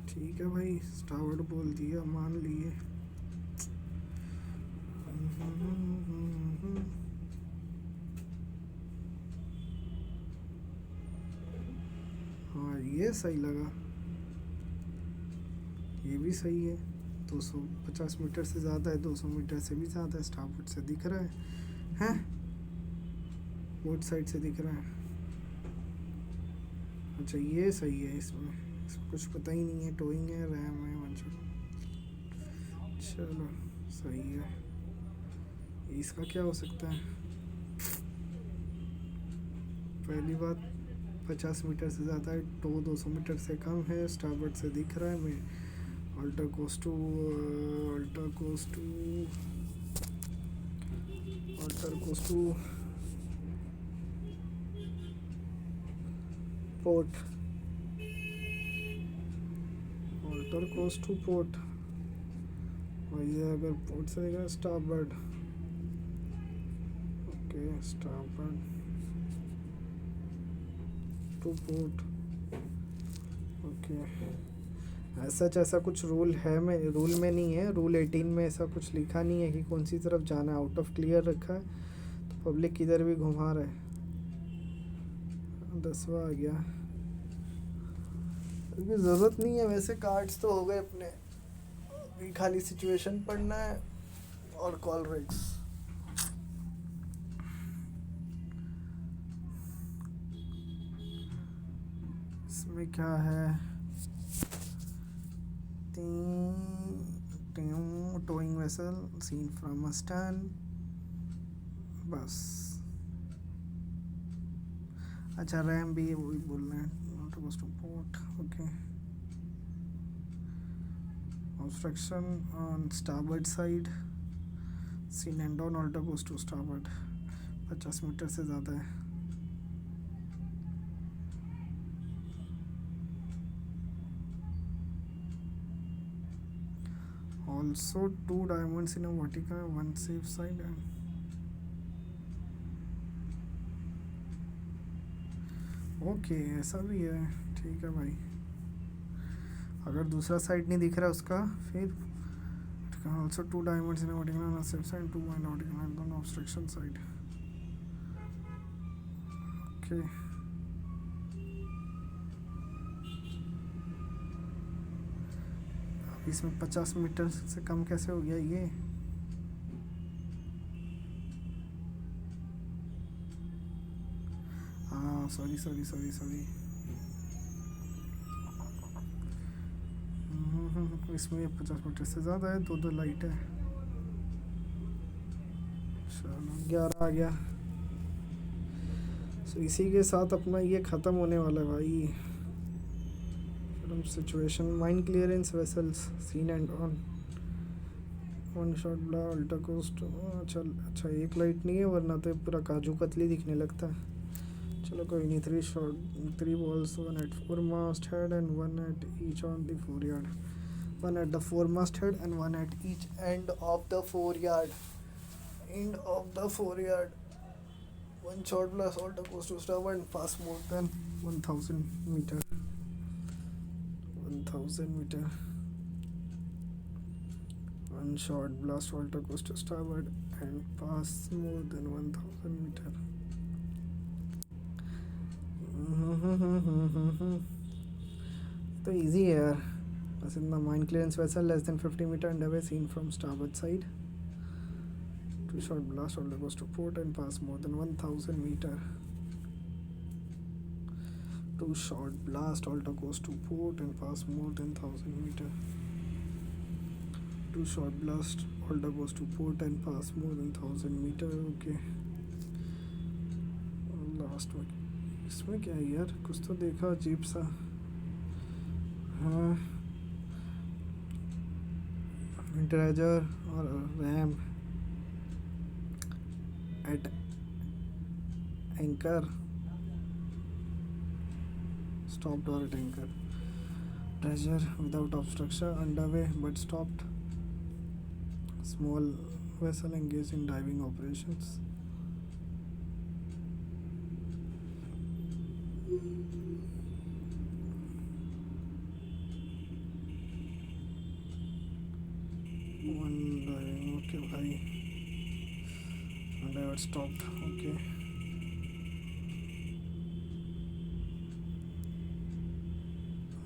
Speaker 2: ठीक है भाई, स्टारबर्ड बोल दिया, मान लिए। हाँ ये सही लगा, ये भी सही है। 250 मीटर से ज़्यादा है, 200 मीटर से भी ज़्यादा है, स्टारबर्ड से दिख रहा है हैं, बोथ साइड से दिख रहा है। अच्छा ये सही है, इसमें कुछ पता ही नहीं है, टोइंग है, रैम है, वन। चलो सही है। इसका क्या हो सकता है? पहली बात 50 मीटर से ज़्यादा है, टो 200 मीटर से कम है, स्टारबर्ड से दिख रहा है। मैं अल्टर कोस टू पोर्ट, अल्टर कोस टू पोर्ट, और ये अगर पोर्ट से देगा स्टारबर्ड, ओके स्टारबर्ड टू पोर्ट, ओके। ऐसा कुछ रूल है, मैं रूल में नहीं है, रूल 18 में ऐसा कुछ लिखा नहीं है कि कौन सी तरफ जाना है, आउट ऑफ क्लियर रखा है, तो पब्लिक किधर भी घुमा रहा है। 10वां आ गया, क्योंकि ज़रूरत नहीं है वैसे, कार्ड्स तो हो गए अपने, अभी खाली सिचुएशन पढ़ना है और कॉल रिग्स। इसमें क्या है? Towing vessel seen from astern, बस। अच्छा रैम भी है, वो भी बोलना है, not course to port, okay. Obstruction on starboard side, seen end on alter goes to starboard, 50 metre से ज़्यादा है। Also 2 diamonds in a vertical, 1 safe side and okay ऐसा भी है, ठीक है भाई। अगर दूसरा साइड नहीं दिख रहा उसका, फिर also 2 diamonds in a vertical on a safe side, 2 in a vertical and on obstruction side, okay. इसमें 50 मीटर से कम कैसे हो गया ये? हाँ सॉरी, इसमें 50 मीटर से ज़्यादा है, 2 लाइट है। चलो 11 आ गया। सो इसी के साथ अपना ये ख़त्म होने वाला है भाई। Situation mine clearance vessels seen end on, 1 short ब्ला अल्टर कोस्ट। अच्छा एक लाइट नहीं है, वरना तो पूरा काजू कतली दिखने लगता है।
Speaker 1: चलो कोई नहीं, 3 balls, one at foremast head and one at each on the foreyard. One at the foremast head and one at each end of the foreyard. End of the foreyard. One shot blast alter goes to starboard and pass more than 1000 meter. 1000 meter. One shot blast alter goes to starboard and pass more than 1000 meter. तो easy है यार. बस इतना mine clearance vessel less than 50 meter underway seen from starboard side. 2-shot blast alter goes to port and pass more than 1000 meter. 2-shot blast alter goes to port and pass more than 1000 meter. 2-shot blast alter goes to port and pass more than 1000 meter. Okay. Last में इसमें क्या है यार, कुछ तो देखा अजीब सा. हाँ, ड्रेजर और ram at anchor, stopped or at anchor. Treasure without obstruction underway but stopped. Small vessel engaged in diving operations. One diving, okay भाई. Diver stopped, okay.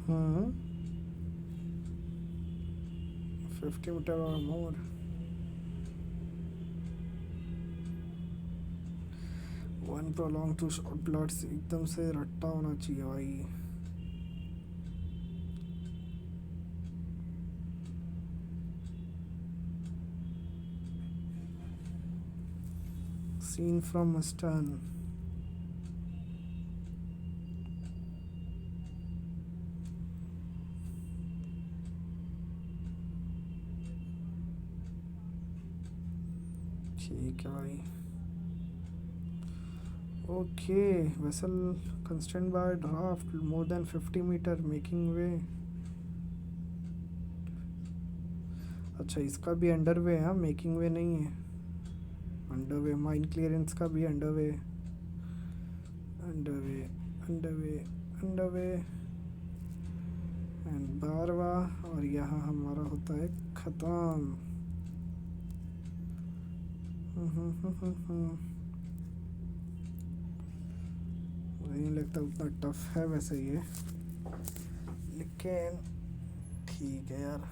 Speaker 1: हाँ, 50 meter or more. One prolonged 2-shot blast, एकदम से रट्टा होना चाहिए भाई. Seen from astern. ठीक है भाई. Okay, vessel constrained by draft more than 50 metre making way. अच्छा, इसका भी अंडरवे है, मेकिंग वे नहीं है. अंडरवे. माइन क्लियरेंस का भी underway. Underway underway underway and 12वां, और यहाँ हमारा होता है ख़त्म. मुझे नहीं लगता उतना टफ है वैसे ये, लेकिन ठीक है यार.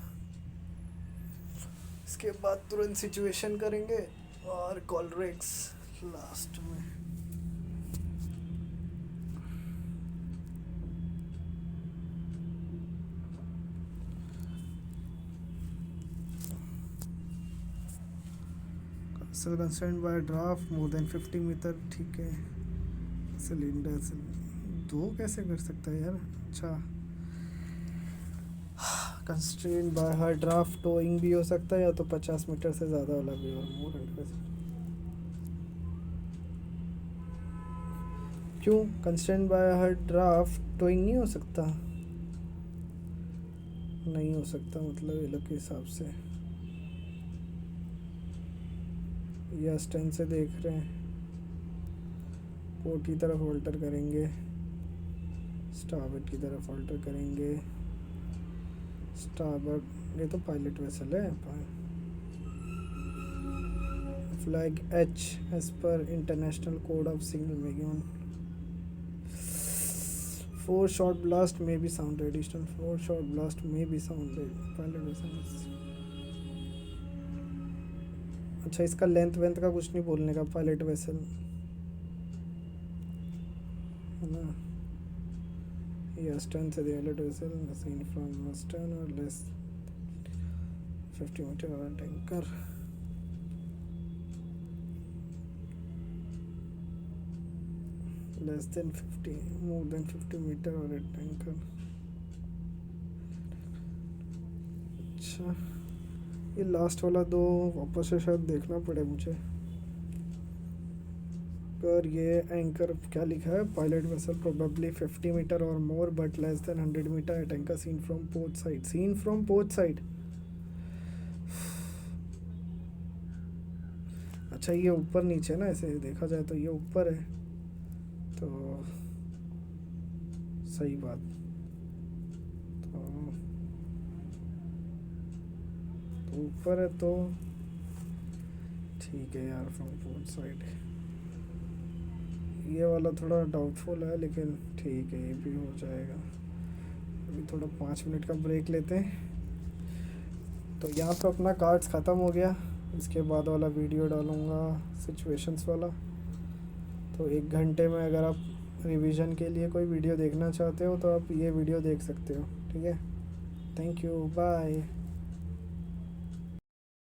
Speaker 1: इसके बाद तुरंत सिचुएशन करेंगे और कॉलरेक्स लास्ट में. Vessel constrained by draft more than 50 metre, ठीक है. सिलेंडर से दो कैसे कर सकता है यार. अच्छा, कंस्ट्रेंड बाय हर ड्राफ्ट टोइंग भी हो सकता है, या तो 50 मीटर से ज़्यादा वाला भी. और मोर क्यों कंस्ट्रेंड बाय हर ड्राफ्ट टोइंग नहीं हो सकता? नहीं हो सकता मतलब ये लोग के हिसाब से. या स्टैंड से देख रहे हैं, पोर्ट की तरफ ऑल्टर करेंगे, स्टारबोर्ड की तरफ ऑल्टर करेंगे. स्टारबोर्ड, ये तो पायलट वेसल है. Flag H as per international code of signal making. 4-shot blast may be sounded. Additional 4-shot blast may be sounded. Pilot vessel. अच्छा, इसका लेंथ वेंथ का कुछ नहीं बोलने का. पायलट वेसल है ना. ये अस्टर्न से pilot vessel seen from astern और लेस 50 मीटर और tanker. Less than 50, more than 50 metre और टैंकर. अच्छा, ये लास्ट वाला दो वापस से शायद देखना पड़े मुझे. अगर ये एंकर क्या लिखा है, पायलट वेसल प्रोबेबली 50 मीटर और more but less than 100 metre at anchor seen from port side, seen from port side. अच्छा ये ऊपर नीचे ना, ऐसे देखा जाए तो ये ऊपर है, तो सही बात। तो ऊपर है तो ठीक है यार, फ्रॉम पोर्ट साइड। ये वाला थोड़ा डाउटफुल है लेकिन ठीक है, ये भी हो जाएगा। अभी थोड़ा 5 मिनट का ब्रेक लेते हैं। तो यहाँ पे अपना कार्ड्स ख़त्म हो गया। इसके बाद वाला वीडियो डालूँगा सिचुएशंस वाला। तो 1 घंटे में अगर आप रिवीजन के लिए कोई वीडियो देखना चाहते हो तो आप ये वीडियो देख सकते हो। ठीक है, थैंक यू, बाय।